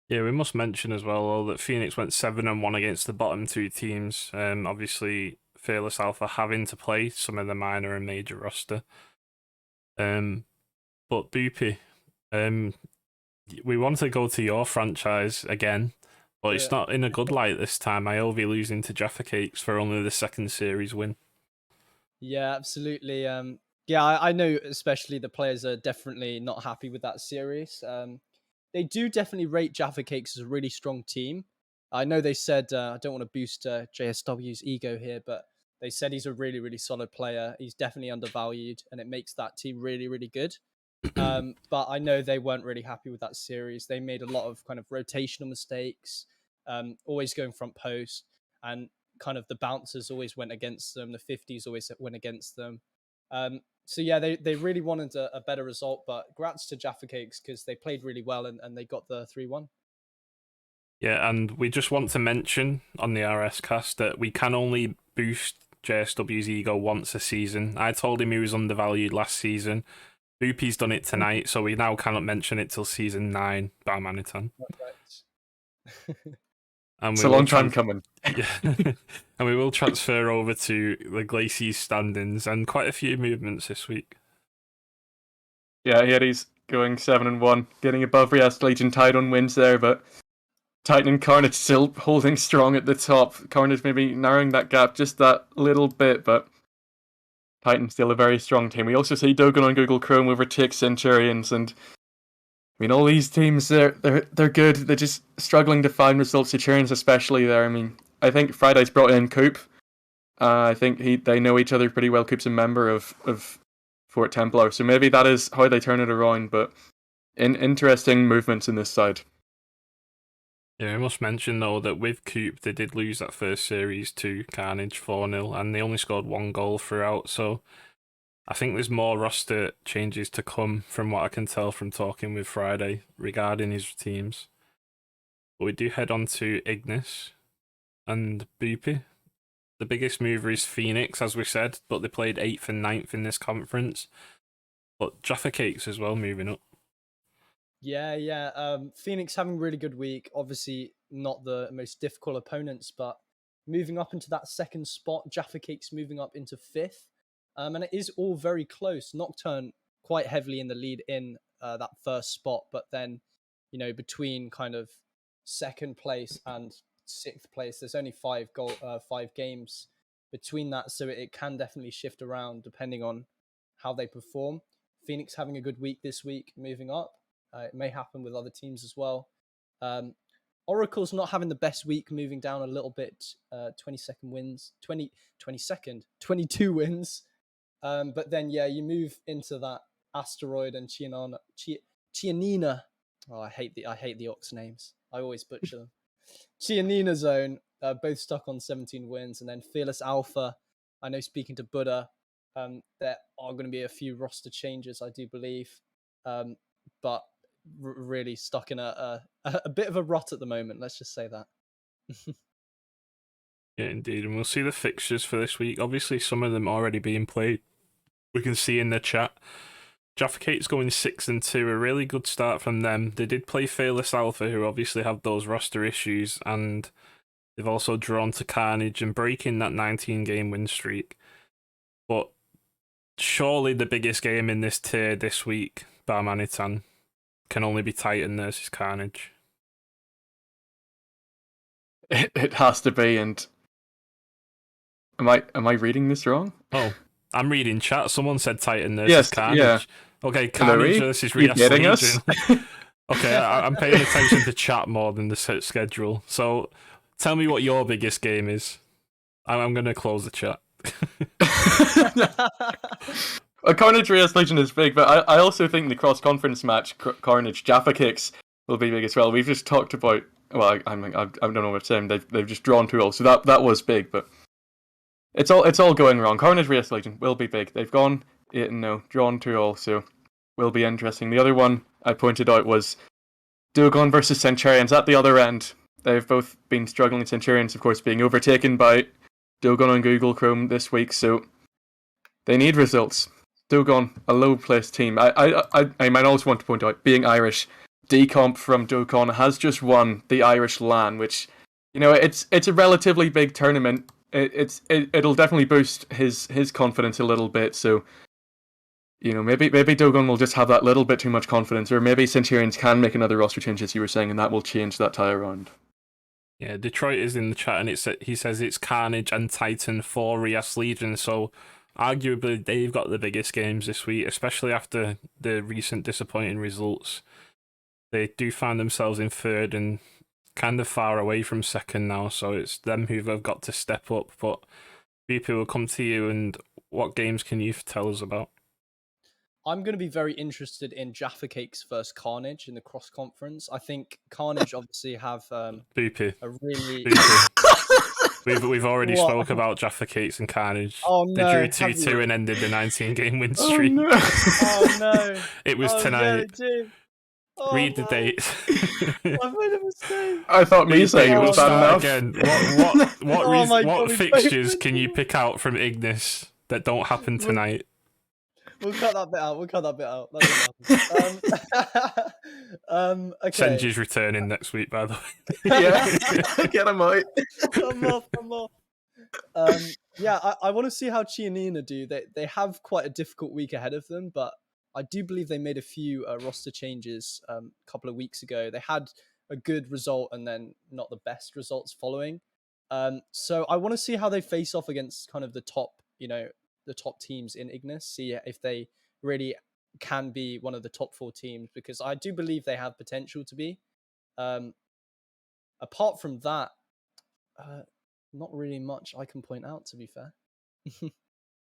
Yeah, we must mention as well though, that Phoenix went 7-1 against the bottom 2 teams. Obviously, Fearless Alpha having to play some of the minor and major roster. But Boopy, we want to go to your franchise again, but it's not in a good light this time. IOV losing to Jaffa Cakes for only the second series win. Yeah, absolutely. Yeah, I know especially the players are definitely not happy with that series. They do definitely rate Jaffa Cakes as a really strong team. I know they said, I don't want to boost JSW's ego here, but they said he's a really, really solid player. He's definitely undervalued, and it makes that team really, really good. But I know they weren't really happy with that series. They made a lot of kind of rotational mistakes, always going front post, and kind of the bouncers always went against them. The 50s always went against them. So yeah, they really wanted a better result, but grats to Jaffa Cakes because they played really well and they got the 3-1. Yeah, and we just want to mention on the RSCast that we can only boost JSW's ego once a season. I told him he was undervalued last season. Boopy's done it tonight, so we now cannot mention it till season 9 by Manitan. Right. And It's we a will long time coming. Yeah. And we will transfer over to the Glaciers standings and quite a few movements this week. Yeah, Hades going 7-1, getting above Rias Legion. Tidon wins there, but Titan and Carnage still holding strong at the top. Carnage maybe narrowing that gap just that little bit, but Titan still a very strong team. We also see Dogon on Google Chrome overtake Centurions, and I mean all these teams they're good. They're just struggling to find results. Centurions especially there. I mean, I think Friday's brought in Coop. I think they know each other pretty well. Coop's a member of Fort Templar, so maybe that is how they turn it around. But interesting movements in this side. Yeah, we must mention though that with Coop they did lose that first series to Carnage 4-0 and they only scored 1 goal throughout, so I think there's more roster changes to come from what I can tell from talking with Friday regarding his teams. But we do head on to Ignis and Boopy. The biggest mover is Phoenix, as we said, but they played 8th and 9th in this conference. But Jaffa Cakes as well moving up. Yeah. Phoenix having a really good week. Obviously, not the most difficult opponents, but moving up into that second spot. Jaffa Cakes moving up into 5th. And it is all very close. Nocturne quite heavily in the lead in that first spot, but then, between kind of second place and 6th place, there's only 5 games between that, so it can definitely shift around depending on how they perform. Phoenix having a good week this week, moving up. It may happen with other teams as well. Oracle's not having the best week, moving down a little bit. 22nd wins, 22 wins. But then, yeah, you move into that Asteroid and Giannina. Oh, I hate the Ox names. I always butcher them. Giannina zone. both stuck on 17 wins, and then Fearless Alpha. I know, speaking to Buddha, there are going to be a few roster changes, I do believe, but really stuck in a bit of a rut at the moment. Let's just say that. Yeah, indeed. And we'll see the fixtures for this week. Obviously, some of them already being played. We can see in the chat. Jaffa Cake's going 6-2, a really good start from them. They did play Fearless Alpha, who obviously have those roster issues, and they've also drawn to Carnage and breaking that 19-game win streak. But surely the biggest game in this tier this week, bar Manitan, can only be Titan versus Carnage. It has to be, and am I reading this wrong? Oh, I'm reading chat. Someone said Titan versus Carnage. Yeah. Okay, Carnage versus You Rias getting Legion. us? Okay, I'm paying attention to chat more than the schedule. So tell me what your biggest game is. I'm going to close the chat. Carnage Rias Legion is big, but I also think the cross-conference match, Carnage Jaffa Kicks, will be big as well. We've just talked about, well, I don't know what I'm saying, they've just drawn 2-0, so that was big, but it's all going wrong. Carnage Rias Legion will be big. They've gone 8-0, drawn 2-0, so will be interesting. The other one I pointed out was Duogon versus Centurions at the other end. They've both been struggling. Centurions, of course, being overtaken by Duogon on Google Chrome this week, so they need results. Duogon, a low-placed team. I might also want to point out, being Irish, Decomp from Duogon has just won the Irish LAN, which, you know, it's a relatively big tournament. It'll definitely boost his confidence a little bit. So, you know, maybe Duogon will just have that little bit too much confidence, or maybe Centurions can make another roster change, as you were saying, and that will change that tie around. Yeah, Detroit is in the chat, and he says it's Carnage and Titan for Rias Legion, so arguably they've got the biggest games this week, especially after the recent disappointing results. They do find themselves in third and kind of far away from second now, so it's them who have got to step up. But BP, will come to you, and what games can you tell us about? I'm going to be very interested in Jaffa Cakes versus Carnage in the cross conference. I think Carnage obviously have BP. a really. We've already What? spoke about Jaffa Cakes and Carnage. Oh no! They drew 2-2 and ended the 19-game win Oh streak. no! Oh no! It was tonight. Yeah, oh, Read the no. dates. I've made a mistake. I thought me saying it was bad enough. Again, what fixtures can you pick out from Ignis that don't happen tonight? We'll cut that bit out. That doesn't happen. Okay. Senji's returning next week, by the way. Yeah, get him out. I'm off. Yeah, I want to see how Chianina do. They have quite a difficult week ahead of them, but I do believe they made a few roster changes a couple of weeks ago. They had a good result and then not the best results following. So I want to see how they face off against kind of the top teams in Ignis, see if they really can be one of the top 4 teams, because I do believe they have potential to be. Apart from that, not really much I can point out, to be fair.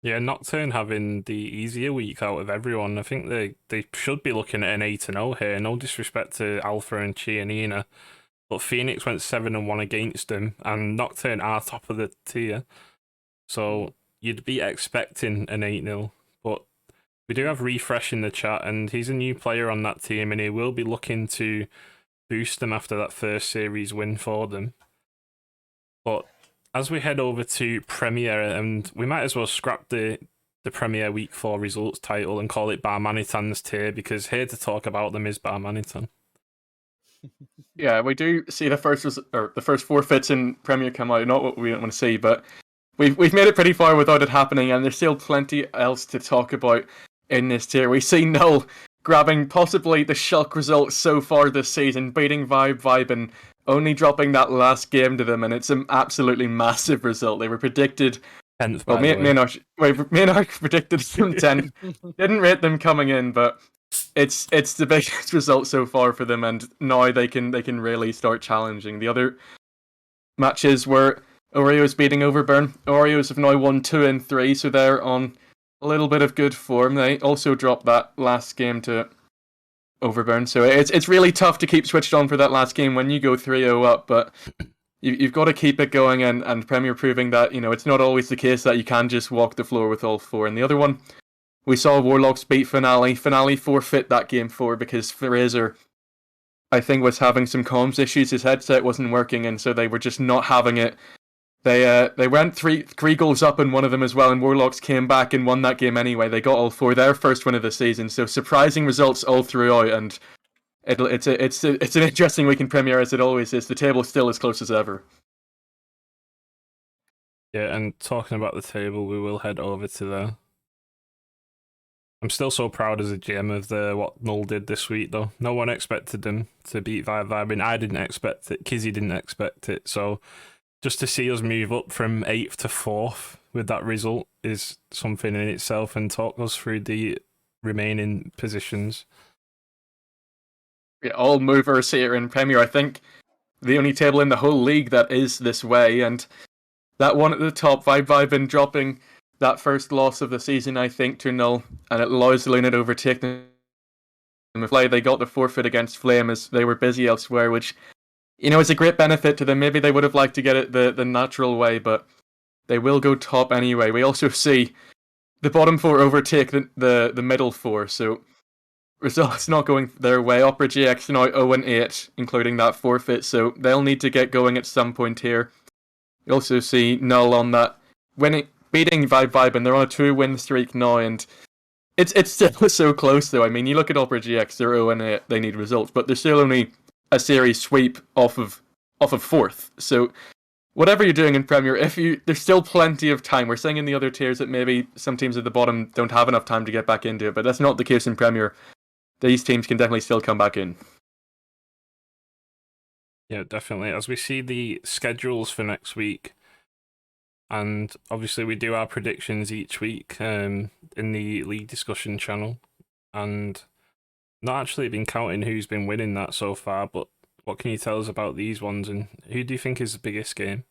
Yeah, Nocturne having the easier week out of everyone. I think they should be looking at an 8-0 here. No disrespect to Alpha and Chianina, but Phoenix went 7-1 against them, and Nocturne are top of the tier. So you'd be expecting an 8-0, but we do have Refresh in the chat, and he's a new player on that team, and he will be looking to boost them after that first series win for them. But as we head over to Premier, and we might as well scrap the Premier Week 4 results title and call it Bar Manitan's tier, because here to talk about them is Bar Manitan. Yeah, we do see the first forfeits in Premier come out. Not what we don't want to see, but we've made it pretty far without it happening, and there's still plenty else to talk about in this tier. We see Null grabbing possibly the shock result so far this season, beating Vibe, and only dropping that last game to them, and it's an absolutely massive result. They were predicted. 10th, Well, me and Ark predicted them 10th. Didn't rate them coming in, but it's the biggest result so far for them, and now they can really start challenging. The other matches were Oreos beating Overburn. Oreos have now won 2 and 3, so they're on a little bit of good form. They also dropped that last game to Overburn, so it's really tough to keep switched on for that last game when you go 3-0 up, but you've got to keep it going, and Premier proving that it's not always the case that you can just walk the floor with all four. And the other one, we saw Warlocks beat Finale. Finale forfeit that game 4 because Fraser, I think, was having some comms issues. His headset wasn't working, and so they were just not having it. They went three goals up in one of them as well, and Warlocks came back and won that game anyway. They got all 4, their first win of the season. So surprising results all throughout, and it's an interesting week in Premier, as it always is. The table's still as close as ever. Yeah, and talking about the table, we will head over to there. I'm still so proud as a GM of what Null did this week, though. No one expected them to beat Vibe. I mean, I didn't expect it. Kizzy didn't expect it. So just to see us move up from 8th to 4th with that result is something in itself, and talk us through the remaining positions. Yeah, all movers here in Premier. I think the only table in the whole league that is this way, and that one at the top, Vibe been dropping that first loss of the season, I think, to Null, and it allows Luna to overtake them. They got the forfeit against Flame as they were busy elsewhere, which is a great benefit to them. Maybe they would have liked to get it the natural way, but they will go top anyway. We also see the bottom 4 overtake the middle 4, so results not going their way. Opera GX now 0-8, including that forfeit, so they'll need to get going at some point here. You also see Null on that beating Vibe, and they're on a 2-win streak now, and it's still so close though. I mean, you look at Opera GX, they're 0-8, they need results, but they're still only a series sweep off of 4th. So whatever you're doing in Premier, there's still plenty of time. We're saying in the other tiers that maybe some teams at the bottom don't have enough time to get back into it, but that's not the case in Premier. These teams can definitely still come back in. Yeah, definitely. As we see the schedules for next week, and obviously we do our predictions each week in the league discussion channel, and not actually been counting who's been winning that so far, but what can you tell us about these ones, and who do you think is the biggest game?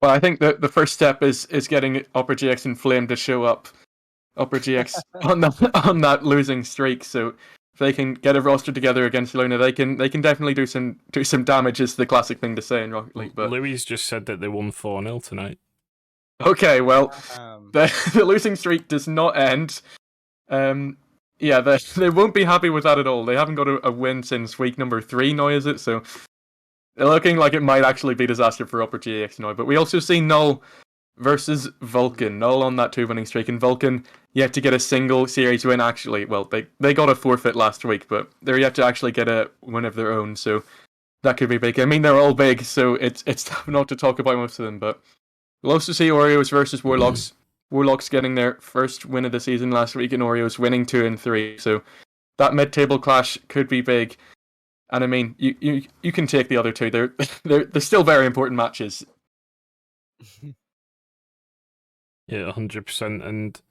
Well, I think the first step is getting Opera GX and Flame to show up. Opera GX on that losing streak, so if they can get a roster together against Luna, they can definitely do some damage. Is the classic thing to say in Rocket League. But Louis just said that they won 4-0 tonight. Okay, well, the losing streak does not end. Yeah, they won't be happy with that at all. They haven't got a win since week number 3 now, is it? So they're looking like it might actually be disaster for Upper GX now. But we also see Null versus Vulcan. Null on that 2-winning streak, and Vulcan yet to get a single series win. Actually, well, they got a forfeit last week, but they're yet to actually get a win of their own. So that could be big. I mean, they're all big, so it's tough not to talk about most of them. But we'll also see Oreos versus Warlocks. Warlocks getting their first win of the season last week, and Oreos winning 2 and 3. So that mid-table clash could be big. And I mean, you can take the other two. They're still very important matches. Yeah, 100%. And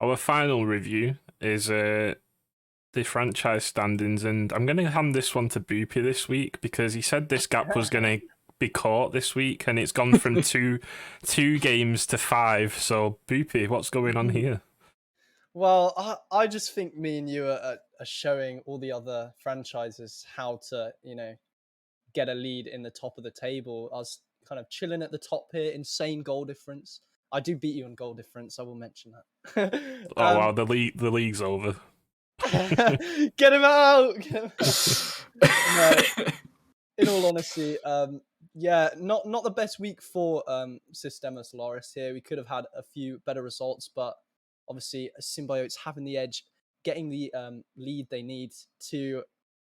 our final review is the franchise standings, and I'm going to hand this one to Boopy this week because he said this gap was going to be caught this week, and it's gone from two games to 5. So Boopy, what's going on here? Well, I just think me and you are showing all the other franchises how to, get a lead in the top of the table. I was kind of chilling at the top here, insane goal difference. I do beat you on goal difference, I will mention that. Wow, the league's over. Get him out! No, in all honesty, yeah, not the best week for Sistema Solaris here. We could have had a few better results, but obviously Symbiotes having the edge, getting the lead they need to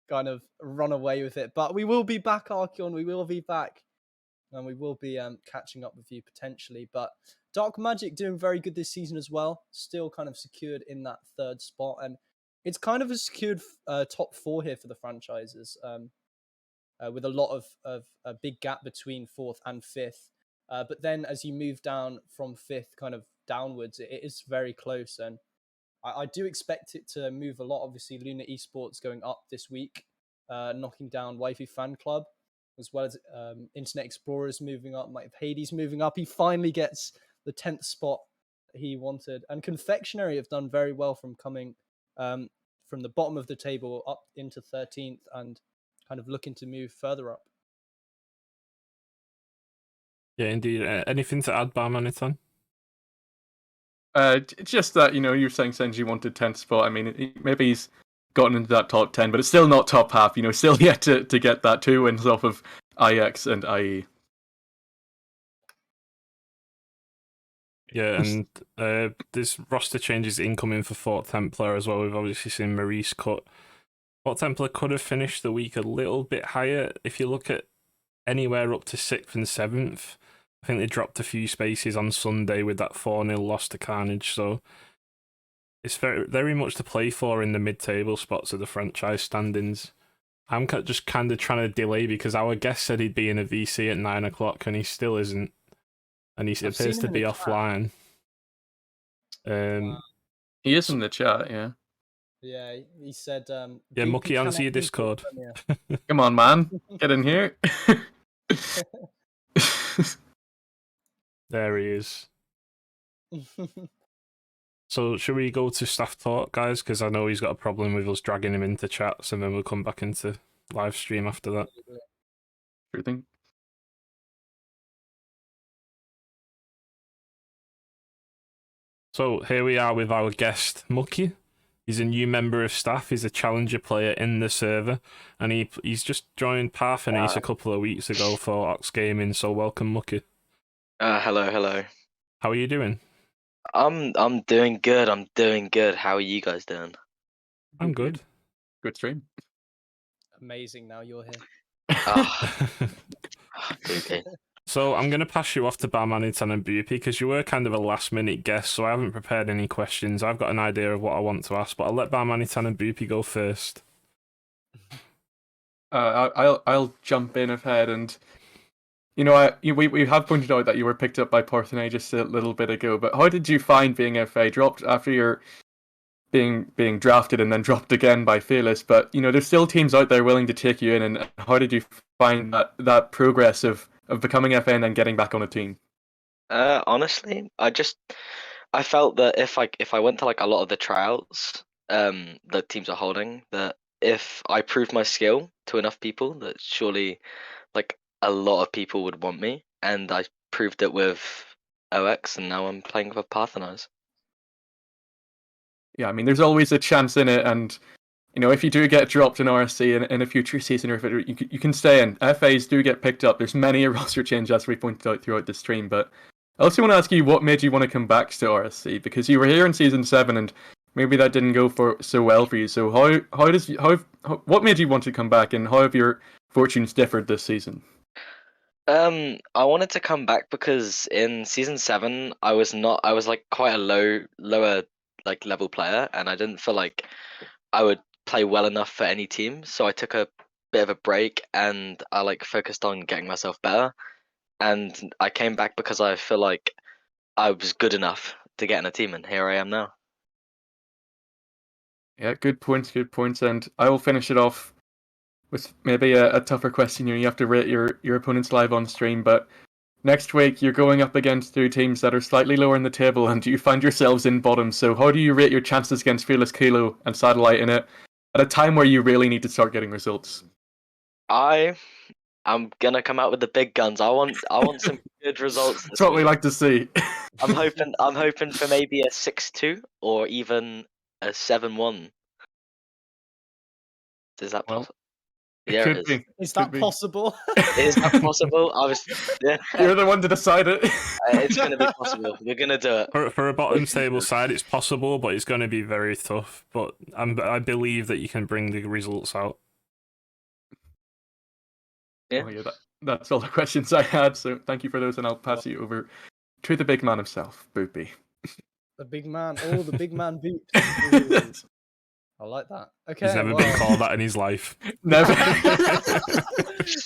kind of run away with it. But we will be back, Archeon. We will be back, and we will be catching up with you potentially. But Dark Magic doing very good this season as well. Still kind of secured in that 3rd spot, and it's kind of a secured top 4 here for the franchises. With a lot of a big gap between 4th and 5th. But then as you move down from 5th kind of downwards, it is very close. And I do expect it to move a lot. Obviously, Luna Esports going up this week, knocking down Waifu Fan Club, as well as Internet Explorers moving up, Might of Hades moving up. He finally gets the 10th spot he wanted. And Confectionery have done very well from coming from the bottom of the table up into 13th and kind of looking to move further up. Yeah, indeed. Anything to add, Barmanitan? Just that, you were saying Senji wanted 10th spot. I mean, maybe he's gotten into that top 10, but it's still not top half. Still yet to get that 2 wins off of IX and IE. Yeah, and there's roster changes incoming for Fort Templar as well. We've obviously seen Maurice cut. Fort Templar could have finished the week a little bit higher. If you look at anywhere up to 6th and 7th, I think they dropped a few spaces on Sunday with that 4-0 loss to Carnage. So it's very, very much to play for in the mid-table spots of the franchise standings. I'm just kind of trying to delay because our guest said he'd be in a VC at 9 o'clock and he still isn't. And he appears to be offline. He is in the chat, yeah. Yeah, he said. Yeah, Muckii, answer your Discord. Come on, man, get in here. There he is. So, should we go to staff talk, guys? Because I know he's got a problem with us dragging him into chats, and then we'll come back into live stream after that. Sure thing. So here we are with our guest, Muckii. He's a new member of staff. He's a challenger player in the server, and he's just joined Parthenace a couple of weeks ago for Ox Gaming. So welcome, Muckii. Hello. How are you doing? I'm doing good. How are you guys doing? I'm good. Good stream. Amazing. Now you're here. Okay. So I'm going to pass you off to Barmanitan and Boopy because you were kind of a last-minute guest, so I haven't prepared any questions. I've got an idea of what I want to ask, but I'll let Barmanitan and Boopy go first. I'll jump in ahead, and we have pointed out that you were picked up by Parthenace just a little bit ago. But how did you find being FA dropped after your being drafted and then dropped again by Fearless? But there's still teams out there willing to take you in, and how did you find that progress of becoming FA and then getting back on a team? Honestly, I felt that if I went to like a lot of the tryouts that teams are holding, that if I proved my skill to enough people, that surely like a lot of people would want me, and I proved it with OX, and now I'm playing for Parthenace. Yeah, I mean, there's always a chance in it, and if you do get dropped in RSC in a future season, or if you can stay in, FAs do get picked up. There's many a roster change, as we pointed out throughout the stream. But I also want to ask you, what made you want to come back to RSC? Because you were here in season 7, and maybe that didn't go so well for you. So what made you want to come back, and how have your fortunes differed this season? I wanted to come back because in season 7 I was like quite a lower like level player, and I didn't feel like I would play well enough for any team, so I took a bit of a break and I like focused on getting myself better, and I came back because I feel like I was good enough to get in a team, and here I am now. Yeah, good points, and I will finish it off with maybe a tougher question. You have to rate your opponents live on stream, but next week you're going up against 2 teams that are slightly lower in the table, and you find yourselves in bottom. So how do you rate your chances against Fearless Kilo and Satellite in it at a time where you really need to start getting results? I'm gonna come out with the big guns. I want some good results. That's what we like to see. I'm hoping for maybe a 6-2 or even a 7-1. Is that possible? It could be. Is that possible? Is that possible? Yeah. You're the one to decide it. It's going to be possible. We're going to do it. For a bottom table side, it's possible, but it's going to be very tough. But I believe that you can bring the results out. Yeah. Oh, yeah, that's all the questions I had. So thank you for those, and I'll pass you over to the big man himself, Boopy. The big man. Oh, the big man Boop. I like that. Okay. He's never been called that in his life. Never.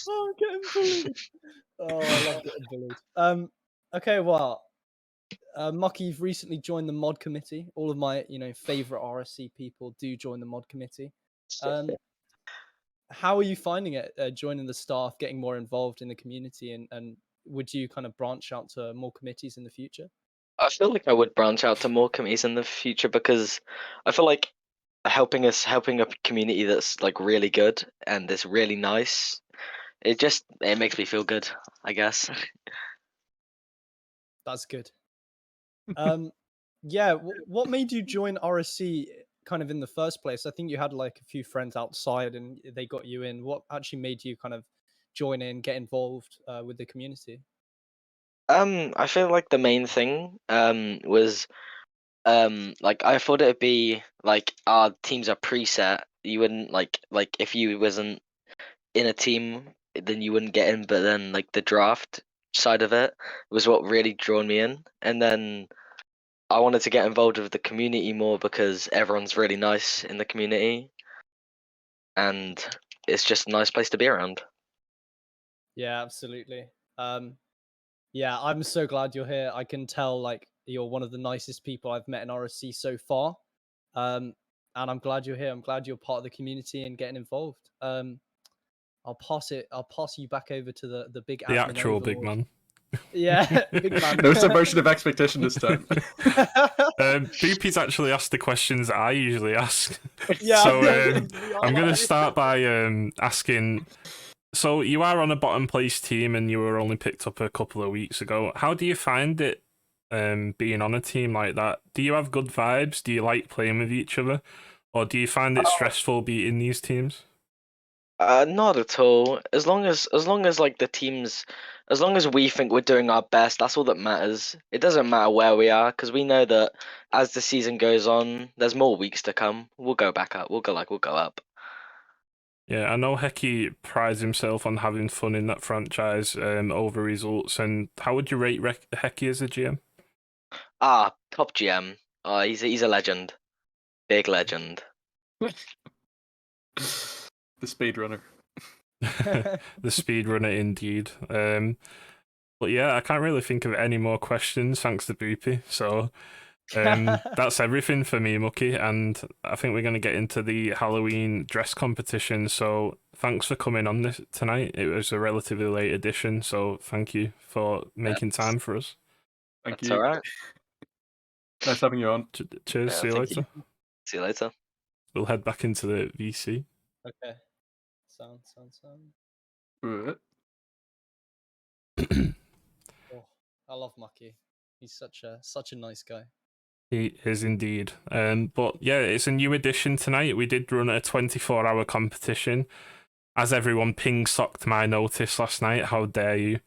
Oh, I'm getting bullied. Oh, I love getting bullied. Okay, well, Muckii, you've recently joined the mod committee. All of my, favorite RSC people do join the mod committee. How are you finding it joining the staff, getting more involved in the community, and would you kind of branch out to more committees in the future? I feel like I would branch out to more committees in the future because I feel like helping a community that's like really good and it's really nice. It makes me feel good, I guess. That's good. Yeah. What made you join RSC kind of in the first place? I think you had like a few friends outside, and they got you in. What actually made you kind of join in, get involved with the community? I feel like the main thing was like I thought it'd be like our teams are preset. You wouldn't like if you wasn't in a team, then you wouldn't get in. But then like the draft side of it was what really drawn me in, and then I wanted to get involved with the community more because everyone's really nice in the community, and it's just a nice place to be around. Yeah, absolutely. Yeah, I'm so glad you're here. I can tell like you're one of the nicest people I've met in RSC so far. And I'm glad you're here. I'm glad you're part of the community and getting involved. I'll pass you back over to the big The admin actual big overlord. man. Yeah, big man. No subversion of expectation this time. Boopy's actually asked the questions I usually ask. Yeah, So yeah, I'm going to start by asking. So you are on a bottom place team, and you were only picked up a couple of weeks ago. How do you find it being on a team like that? Do you have good vibes? Do you like playing with each other, or do you find it stressful beating these teams? Not at all. As long as like the teams, as long as we think we're doing our best, that's all that matters. It doesn't matter where we are because we know that as the season goes on, there's more weeks to come. We'll go back up. We'll go up. Yeah, I know Hecky prides himself on having fun in that franchise over results. And how would you rate Hecky as a GM? Top GM. He's a legend. Big legend. The speedrunner. The speedrunner indeed. But yeah, I can't really think of any more questions thanks to Boopy. So that's everything for me, Muckii, and I think we're going to get into the Halloween dress competition. So thanks for coming on this tonight. It was a relatively late edition, so thank you for making time for us. Thank That's you. all right. Nice having you on. Cheers, Yeah, see you thank later. See you later. We'll head back into the VC. Okay. Sound. Right. Oh, I love Muckii. He's such a nice guy. He is indeed. But yeah, it's a new edition tonight. We did run a 24-hour competition. As everyone ping-socked my notice last night, how dare you?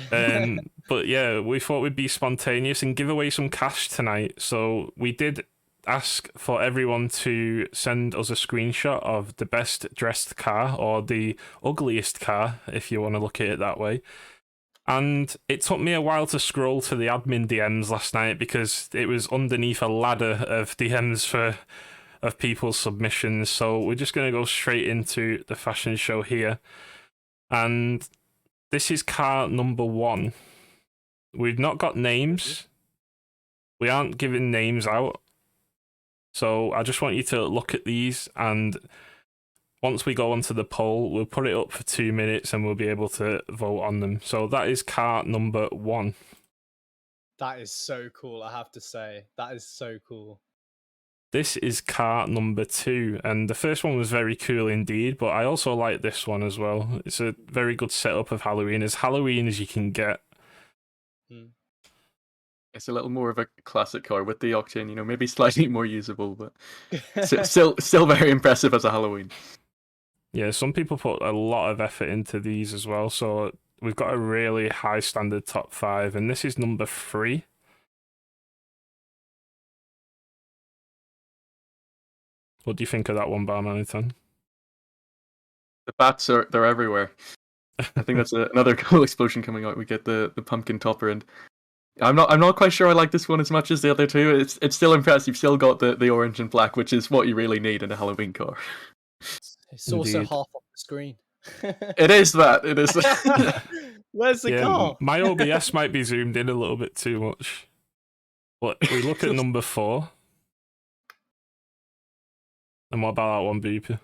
But yeah, we thought we'd be spontaneous and give away some cash tonight. So we did ask for everyone to send us a screenshot of the best dressed car or the ugliest car, if you want to look at it that way. And it took me a while to scroll to the admin DMs last night because it was underneath a ladder of DMs of people's submissions. So we're just going to go straight into the fashion show here. And this is car number 1. We've not got names. We aren't giving names out. So I just want you to look at these, and once we go onto the poll, we'll put it up for 2 minutes and we'll be able to vote on them. So that is car number 1. That is so cool, I have to say. That is so cool. This is car number 2, and the first one was very cool indeed, but I also like this one as well. It's a very good setup of Halloween, as Halloween as you can get. It's a little more of a classic car with the octane, maybe slightly more usable, but still very impressive as a Halloween. Yeah, some people put a lot of effort into these as well, so we've got a really high standard top 5, and this is number 3. What do you think of that one, Barmaniton? The bats they're everywhere. I think that's another cool explosion coming out. We get the pumpkin topper, and I'm not quite sure I like this one as much as the other two. It's still impressive. You've still got the orange and black, which is what you really need in a Halloween car. It's also Indeed. half off the screen. It is that. It is. Where's the car? My OBS might be zoomed in a little bit too much. But we look at number 4. And what about that one, Boop?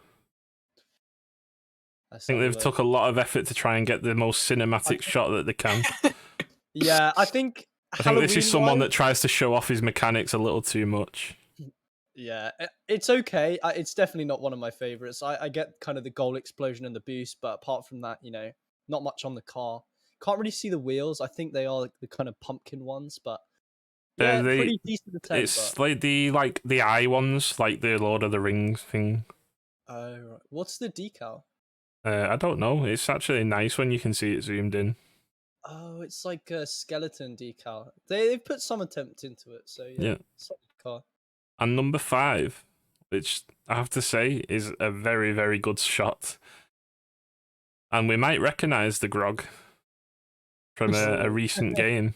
I think they've took a lot of effort to try and get the most cinematic shot that they can. Yeah, I think this is someone that tries to show off his mechanics a little too much. Yeah, it's okay. It's definitely not one of my favorites. I get kind of the goal explosion and the boost, but apart from that, not much on the car. Can't really see the wheels. I think they are like the kind of pumpkin ones, but yeah, They pretty decent attempt. it's But like the eye ones, like the Lord of the Rings thing. oh, right. What's the decal? I don't know. It's actually nice when you can see it zoomed in. Oh, it's like a skeleton decal. They've put some attempt into it, so yeah, Yeah. solid car. And number 5, which I have to say is a very, very good shot. And we might recognise the grog from a recent game.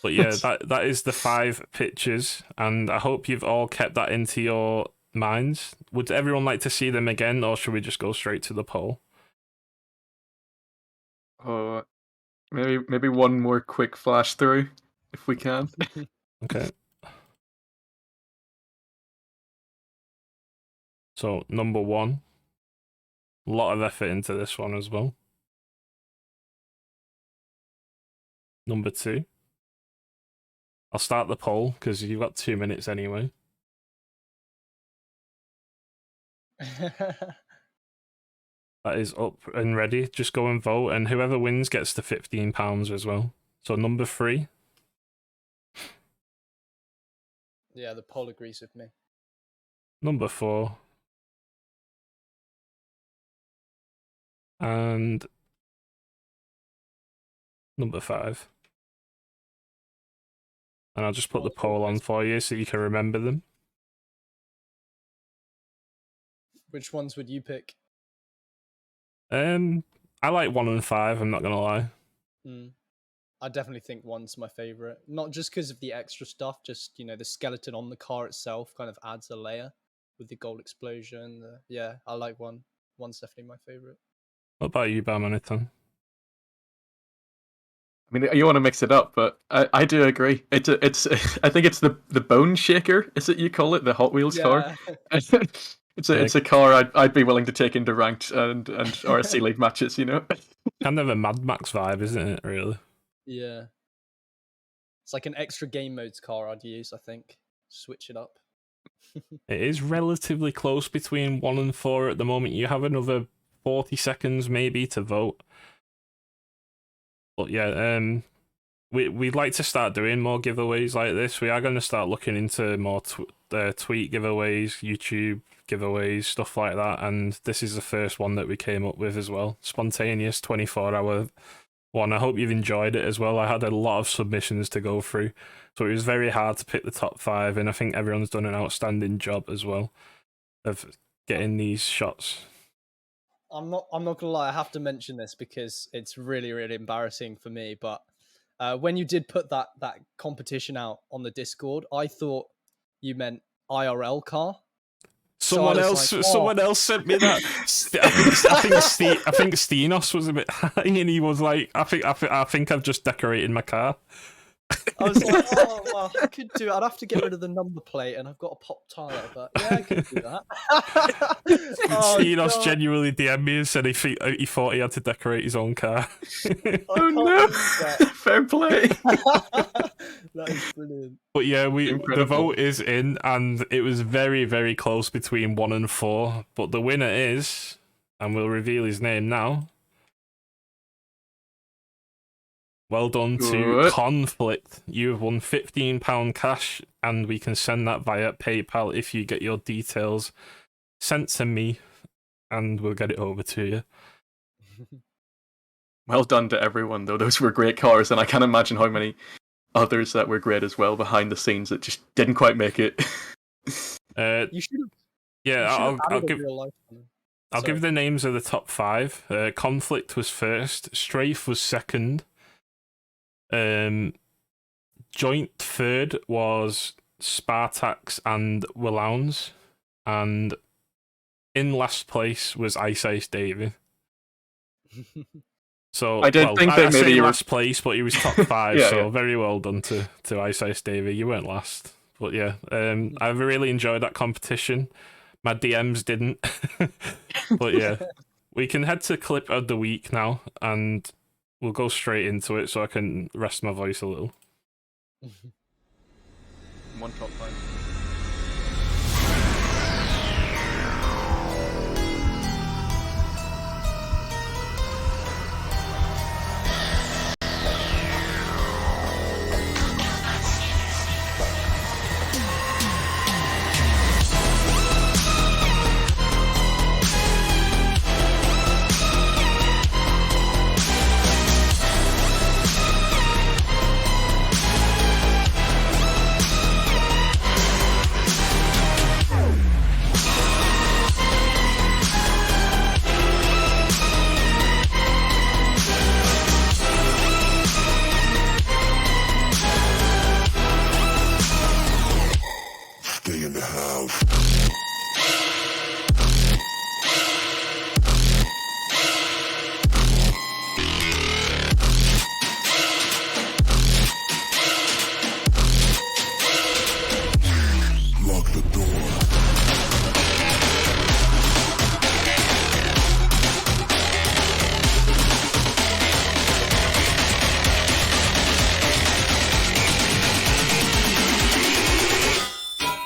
But yeah, that is the 5 pictures, and I hope you've all kept that into your minds. Would everyone like to see them again, or should we just go straight to the poll? Oh, maybe one more quick flash through, if we can. Okay. So, number 1. A lot of effort into this one as well. Number 2. I'll start the poll, because you've got 2 minutes anyway. That is up and ready. Just go and vote, and whoever wins gets the £15 as well. So, number 3. Yeah, the poll agrees with me. Number 4. And number 5. And I'll just put the poll on for you so you can remember them. Which ones would you pick? I like 1 and 5, I'm not gonna lie. I definitely think 1's my favorite. Not just because of the extra stuff, just the skeleton on the car itself kind of adds a layer with the gold explosion. Yeah, I like 1. 1's definitely my favorite. What about you, Barmaniton? I mean, you want to mix it up, but I do agree. It's I think it's the Bone Shaker. Is it you call it the Hot Wheels car? It's a car I'd be willing to take into ranked and RSC League matches. Kind of a Mad Max vibe, isn't it? Really? Yeah. It's like an extra game modes car I'd use. I think switch it up. It is relatively close between 1 and 4 at the moment. You have another 40 seconds maybe to vote. But yeah, we'd like to start doing more giveaways like this. We are going to start looking into more tweet giveaways, YouTube giveaways, stuff like that. And this is the first one that we came up with as well. Spontaneous 24-hour one. I hope you've enjoyed it as well. I had a lot of submissions to go through, so it was very hard to pick the top 5. And I think everyone's done an outstanding job as well of getting these shots. I'm not gonna lie. I have to mention this because it's really, really embarrassing for me. But when you did put that competition out on the Discord, I thought you meant IRL car. Someone else sent me that. I think Stenos was a bit high, and he was like, "I think I've just decorated my car." I was like, oh, well, I could do it. I'd have to get rid of the number plate, and I've got a pop tire, but yeah, I could do that. Stenos genuinely DM'd me and said he thought he had to decorate his own car. Oh no! Fair play. That is brilliant. But yeah, the vote is in, and it was very, very close between 1 and 4. But the winner is, and we'll reveal his name now. Well done to Conflict. You have won £15 cash, and we can send that via PayPal if you get your details sent to me, and we'll get it over to you. Well done to everyone, though. Those were great cars, and I can't imagine how many others that were great as well behind the scenes that just didn't quite make it. You should have. Yeah, I'll give the names of the top 5. Conflict was first. Strafe was second. Joint third was Spartax and Willounds, and in last place was Ice Davey. So I did think that maybe you were last place, but he was top 5. Yeah, so yeah. very well done to Ice Davey. You weren't last, but yeah, I've really enjoyed that competition. My DMs didn't, but yeah, we can head to clip of the week now, and we'll go straight into it so I can rest my voice a little. one top 5. Stay in the house. Lock the door.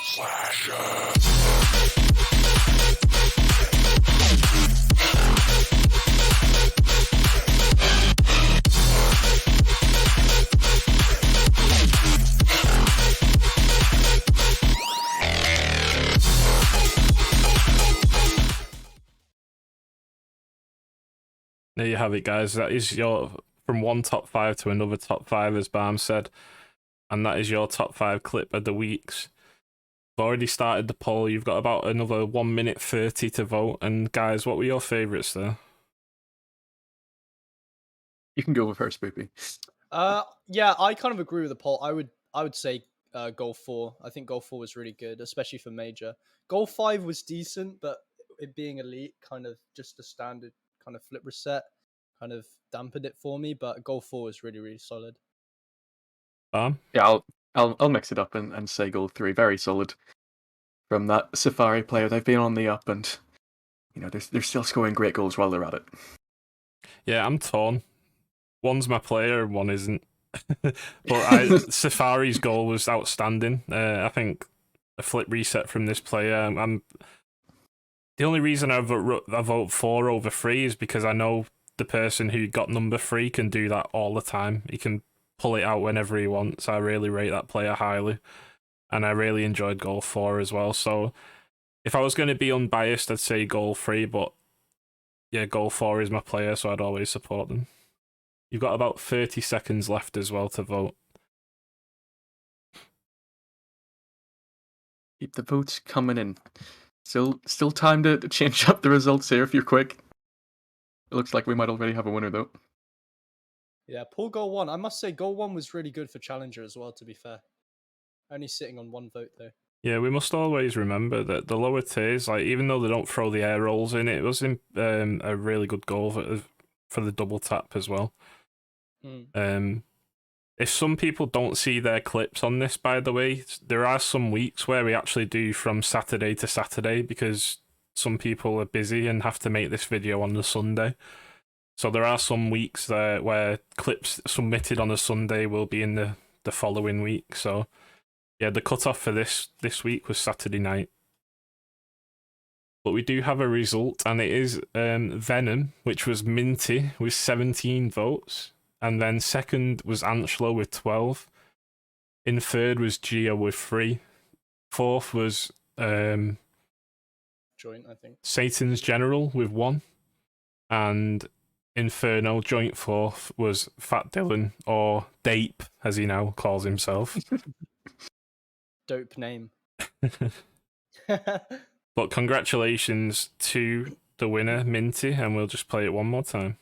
Slasher. There you have it, guys. That is your from one top 5 to another top 5, as Barm said, and that is your top 5 clip of the weeks. I've already started the poll. You've got about another 1 minute 30 to vote. And guys, what were your favourites there? You can go first, Boopy. Yeah, I kind of agree with the poll. I would say goal 4. I think goal 4 was really good, especially for major. Goal 5 was decent, but it being elite, kind of just a standard kind of flip reset, kind of dampened it for me. But goal 4 was really, really solid. Barm? Yeah, I'll mix it up and say goal 3. Very solid from that Safari player. They've been on the up, and they're still scoring great goals while they're at it. Yeah, I'm torn. One's my player, one isn't. But Safari's goal was outstanding. I think a flip reset from this player. The only reason I vote 4 over 3 is because I know the person who got number 3 can do that all the time. He can pull it out whenever he wants. I really rate that player highly, and I really enjoyed goal 4 as well. So if I was going to be unbiased, I'd say goal 3, but yeah, goal 4 is my player, so I'd always support them. You've got about 30 seconds left as well to vote. Keep the votes coming in. Still time to change up the results here if you're quick. It looks like we might already have a winner though. Yeah, poor goal 1. I must say goal 1 was really good for Challenger as well, to be fair. Only sitting on 1 vote though. Yeah, we must always remember that the lower tiers, like even though they don't throw the air rolls in, it was a really good goal for the double tap as well. If some people don't see their clips on this, by the way, there are some weeks where we actually do from Saturday to Saturday because some people are busy and have to make this video on the Sunday. So there are some weeks there where clips submitted on a Sunday will be in the following week. So yeah, the cutoff for this week was Saturday night. But we do have a result, and it is Venom, which was Minty with 17 votes. And then second was Anchlo with 12. In third was Gio with 3. Fourth was Joint, I think. Satan's General with 1. And Inferno, joint fourth, was Fat Dylan, or Dape, as he now calls himself. Dope name. But congratulations to the winner, Minty, and we'll just play it one more time.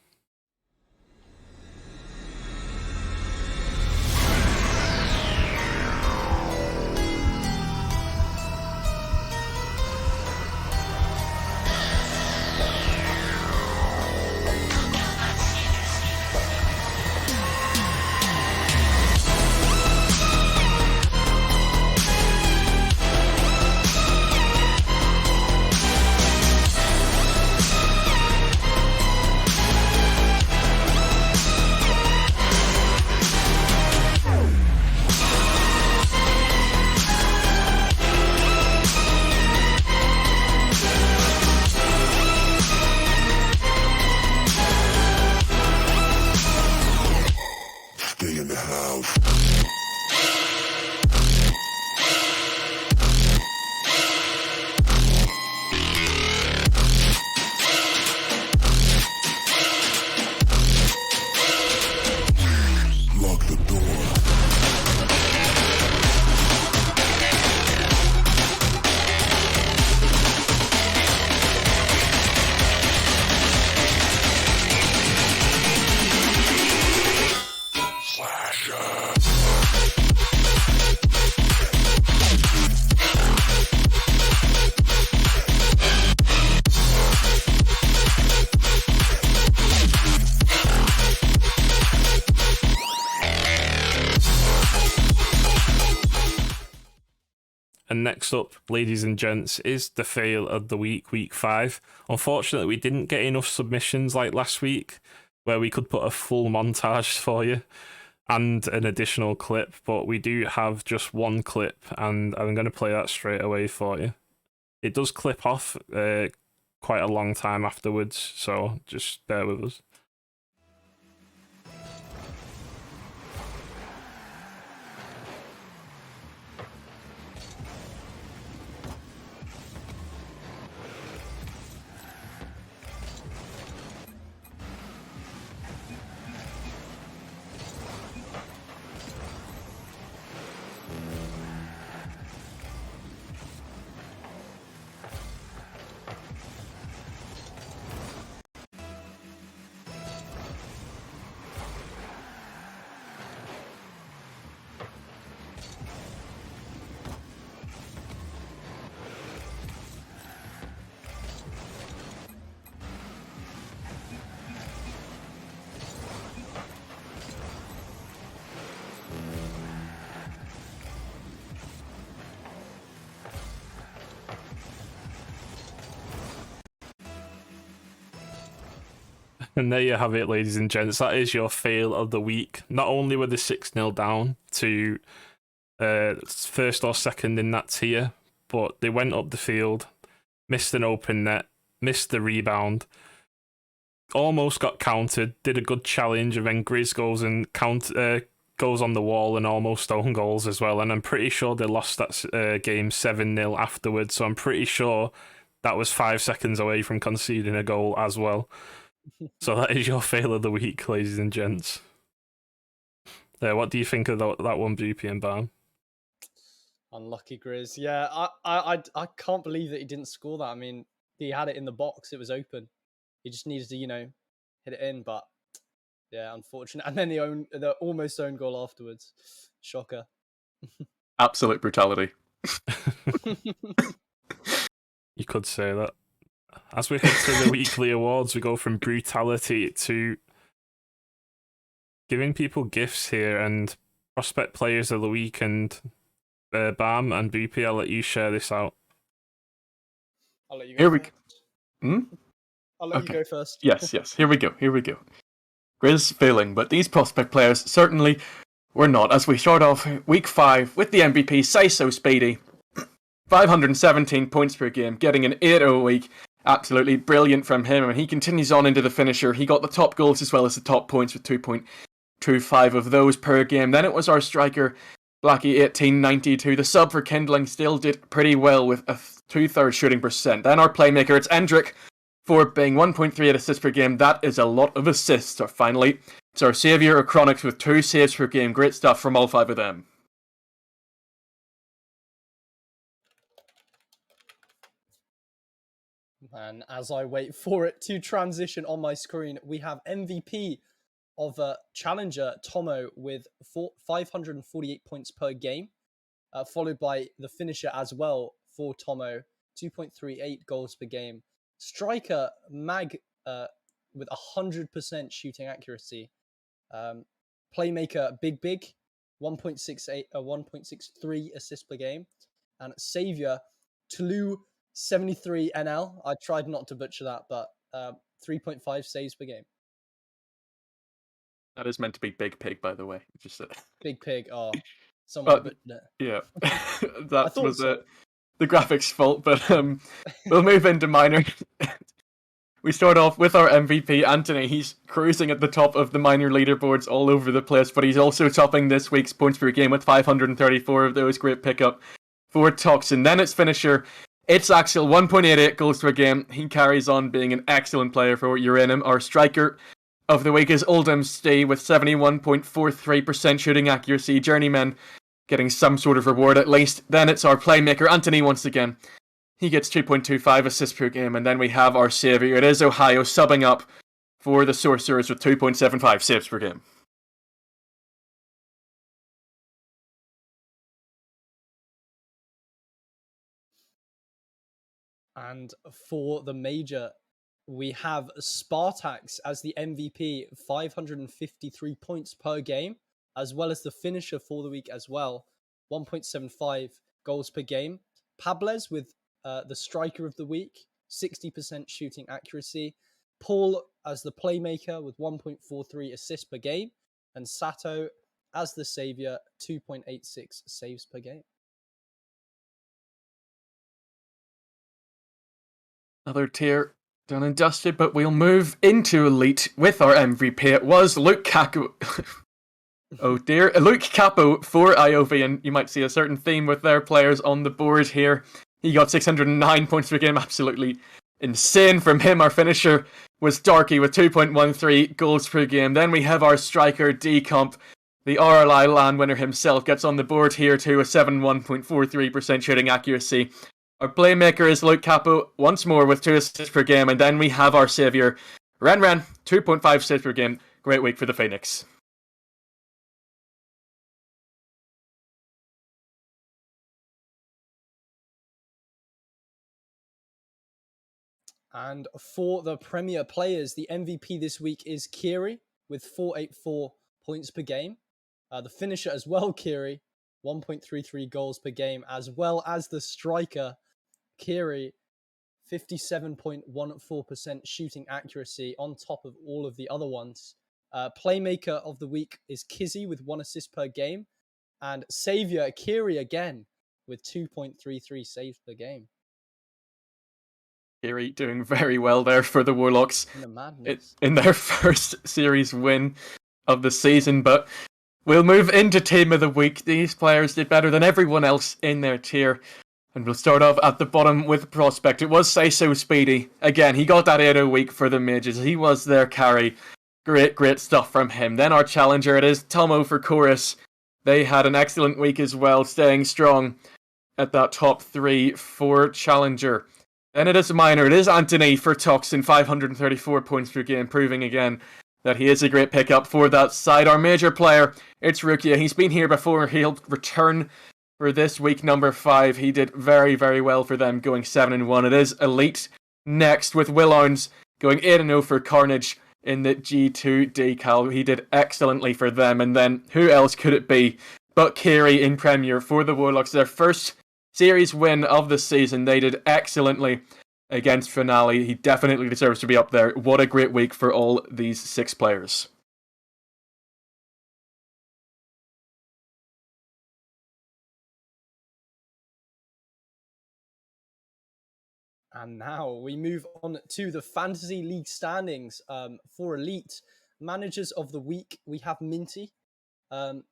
And next up, ladies and gents, is the fail of the week, week 5. Unfortunately, we didn't get enough submissions like last week, where we could put a full montage for you and an additional clip, but we do have just one clip, and I'm going to play that straight away for you. It does clip off quite a long time afterwards, so just bear with us. And there you have it, ladies and gents. That is your fail of the week. Not only were they 6-0 down to first or second in that tier, but they went up the field, missed an open net, missed the rebound, almost got countered, did a good challenge, and then Grizz goes and goes on the wall and almost own goals as well. And I'm pretty sure they lost that game 7-0 afterwards, so I'm pretty sure that was 5 seconds away from conceding a goal as well. So that is your fail of the week, ladies and gents. What do you think of that one, Boopy and Bam? Unlucky Grizz. Yeah, I can't believe that he didn't score that. I mean, he had it in the box. It was open. He just needed to, hit it in. But yeah, unfortunate. And then the almost own goal afterwards. Shocker. Absolute brutality. You could say that. As we head to the weekly awards, we go from brutality to giving people gifts here and prospect players of the week. And Bam and Boopy, I'll let you share this out. I'll let you Here go we first. Hmm? I'll let Okay. you go first. Yes. Here we go. Grizz failing, but these prospect players certainly were not. As we start off week 5 with the MVP, Say So Speedy. 517 points per game, getting an 8-0 a week. Absolutely brilliant from him, and he continues on into the finisher. He got the top goals as well as the top points with 2.25 of those per game. Then it was our striker, Blackie 1892. The sub for Kindling still did pretty well with a 2/3 shooting percent. Then our playmaker, it's Endrick, for being 1.38 assists per game. That is a lot of assists. Or finally, it's our saviour, Acronics, with 2 saves per game. Great stuff from all 5 of them. And as I wait for it to transition on my screen, we have MVP of Challenger Tomo with 548 points per game, followed by the finisher as well for Tomo, 2.38 goals per game. Striker Mag with 100% shooting accuracy. Playmaker Big, 1.63 assists per game. And Savior Tulu 73 NL. I tried not to butcher that, but 3.5 saves per game. That is meant to be Big Pig, by the way. Just Big Pig. Oh, someone butchered it. yeah, that thought was so. The graphics fault. But we'll move into minor. We start off with our MVP, Anthony. He's cruising at the top of the minor leaderboards all over the place, but he's also topping this week's points per game with 534 of those. Great pickup for Toxin. Then it's finisher. It's Axel, 1.88 goals per game. He carries on being an excellent player for Uranum. Our striker of the week is Oldham Stay with 71.43% shooting accuracy. Journeyman getting some sort of reward at least. Then it's our playmaker, Anthony, once again. He gets 2.25 assists per game. And then we have our saviour. It is Ohio subbing up for the Sorcerers with 2.75 saves per game. And for the major, we have Spartax as the MVP, 553 points per game, as well as the finisher for the week as well, 1.75 goals per game. Pables with the striker of the week, 60% shooting accuracy. Paul as the playmaker with 1.43 assists per game. And Sato as the savior, 2.86 saves per game. Another tier done and dusted, but we'll move into Elite with our MVP. It was Luke Capo. Oh dear. Luke Capo for IOV, and you might see a certain theme with their players on the board here. He got 609 points per game, absolutely insane from him. Our finisher was Darky with 2.13 goals per game. Then we have our striker D-Comp. The RLI land winner himself gets on the board here too with 71.43% shooting accuracy. Our playmaker is Luke Capo once more with 2 assists per game. And then we have our saviour, Ren, 2.5 assists per game. Great week for the Phoenix. And for the Premier players, the MVP this week is Kiri with 484 points per game. The finisher as well, Kiri, 1.33 goals per game, as well as the striker, Kiri, 57.14% shooting accuracy on top of all of the other ones. Playmaker of the week is Kizzy with 1 assist per game. And Saviour, Kiri again, with 2.33 saves per game. Kiri doing very well there for the Warlocks Madness. in their first series win of the season. But we'll move into Team of the Week. These players did better than everyone else in their tier. And we'll start off at the bottom with Prospect. It was Say So Speedy. Again, he got that 8-0 week for the Mages. He was their carry. Great stuff from him. Then our challenger, it is Tomo for Chorus. They had an excellent week as well, staying strong at that top 3 for challenger. Then it is minor. It is Anthony for Toxin, 534 points per game, proving again that he is a great pickup for that side. Our major player, it's Rukia. He's been here before. He'll return for this week number 5. He did very, very well for them, going 7-1. It is Elite next with Will Arns going 8-0 for Carnage in the G2 decal. He did excellently for them. And then who else could it be but Kiri in Premier for the Warlocks? Their first series win of the season. They did excellently against Finale. He definitely deserves to be up there. What a great week for all these 6 players. And now we move on to the Fantasy League standings. For Elite Managers of the Week, we have Minty on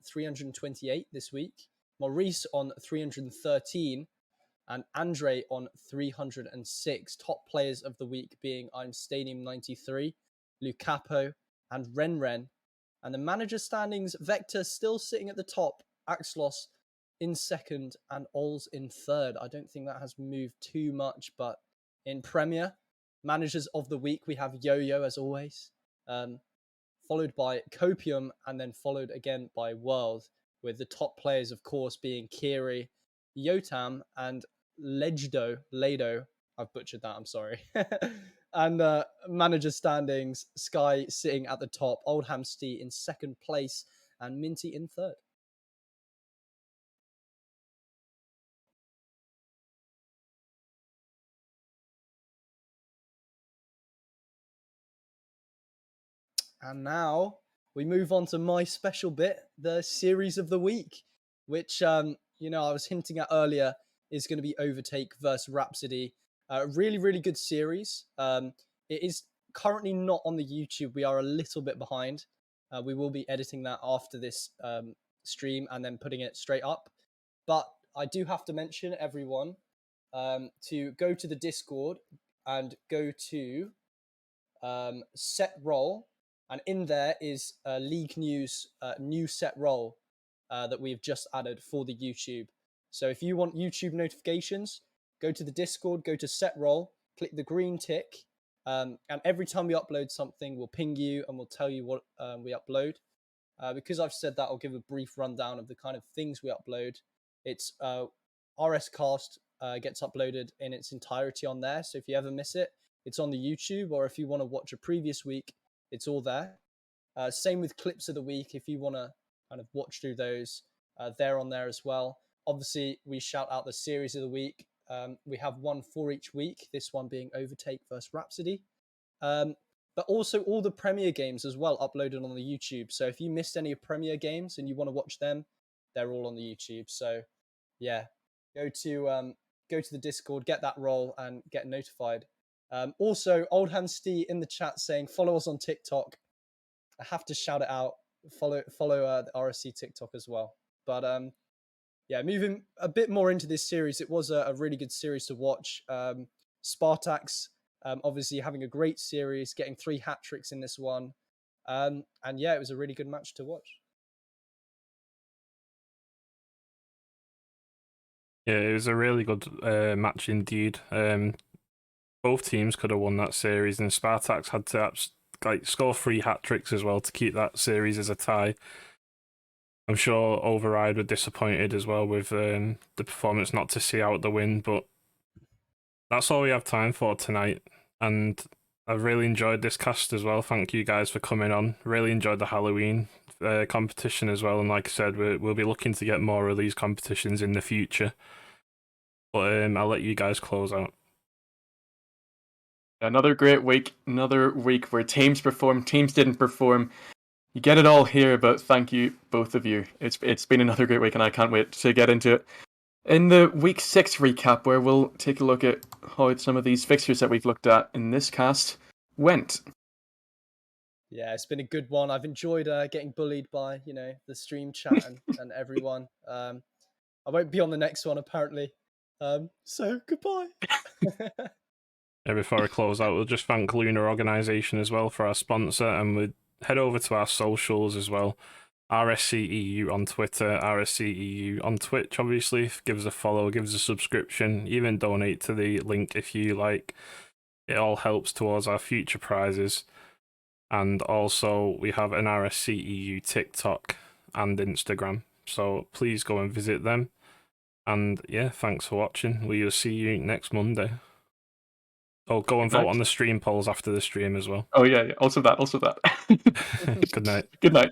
328 this week, Maurice on 313, and Andre on 306. Top players of the week being I'm Stadium 93, Lucapo, and Ren. And the manager standings, Vector still sitting at the top, Axlos in second, and Ols in third. I don't think that has moved too much, but in Premier, managers of the week, we have Yo-Yo as always, followed by Copium, and then followed again by World, with the top players, of course, being Kiri, Yotam, and Lado. I've butchered that, I'm sorry. And manager standings, Sky sitting at the top, Oldhamsty in second place, and Minty in third. And now we move on to my special bit, the series of the week, which, I was hinting at earlier is going to be Overtake versus Rhapsody. Really, really good series. It is currently not on the YouTube. We are a little bit behind. We will be editing that after this stream and then putting it straight up. But I do have to mention, everyone, to go to the Discord and go to set roll. And in there is League News new set roll that we've just added for the YouTube. So if you want YouTube notifications, go to the Discord, go to set roll, click the green tick, and every time we upload something, we'll ping you and we'll tell you what we upload. Because I've said that, I'll give a brief rundown of the kind of things we upload. It's RSCast gets uploaded in its entirety on there. So if you ever miss it, it's on the YouTube, or if you want to watch a previous week, it's all there. Same with clips of the week. If you want to kind of watch through those, they're on there as well. Obviously, we shout out the series of the week. We have one for each week, this one being Overtake versus Rhapsody. But also all the Premier games as well uploaded on the YouTube. So if you missed any of Premier games and you want to watch them, they're all on the YouTube. So yeah, go to the Discord, get that role, and get notified. Also, Old Hand Steve in the chat saying follow us on TikTok. I have to shout it out. Follow the RSC TikTok as well. But yeah, moving a bit more into this series, it was a really good series to watch. Spartax, obviously having a great series, getting 3 hat tricks in this one. And yeah, it was a really good match to watch. Yeah, it was a really good match indeed. Both teams could have won that series, and Spartax had to score 3 hat tricks as well to keep that series as a tie. I'm sure Override were disappointed as well with the performance not to see out the win, but that's all we have time for tonight. And I've really enjoyed this cast as well. Thank you guys for coming on. Really enjoyed the Halloween competition as well. And like I said, we'll be looking to get more of these competitions in the future. But I'll let you guys close out. Another great week. Another week where teams performed, teams didn't perform. You get it all here, but thank you, both of you. It's been another great week, and I can't wait to get into it. In the Week 6 recap, where we'll take a look at how some of these fixtures that we've looked at in this cast went. Yeah, it's been a good one. I've enjoyed getting bullied by, the stream chat and everyone. I won't be on the next one, apparently. So, goodbye. Before I close out, we'll just thank Lunar Organisation as well for our sponsor, and we'll head over to our socials as well. RSCEU on Twitter, RSCEU on Twitch, obviously. Give us a follow, give us a subscription, even donate to the link if you like. It all helps towards our future prizes. And also, we have an RSCEU TikTok and Instagram, so please go and visit them. And yeah, thanks for watching. We will see you next Monday. Oh, go and vote on the stream polls after the stream as well. Oh yeah. Also that. Good night. Good night.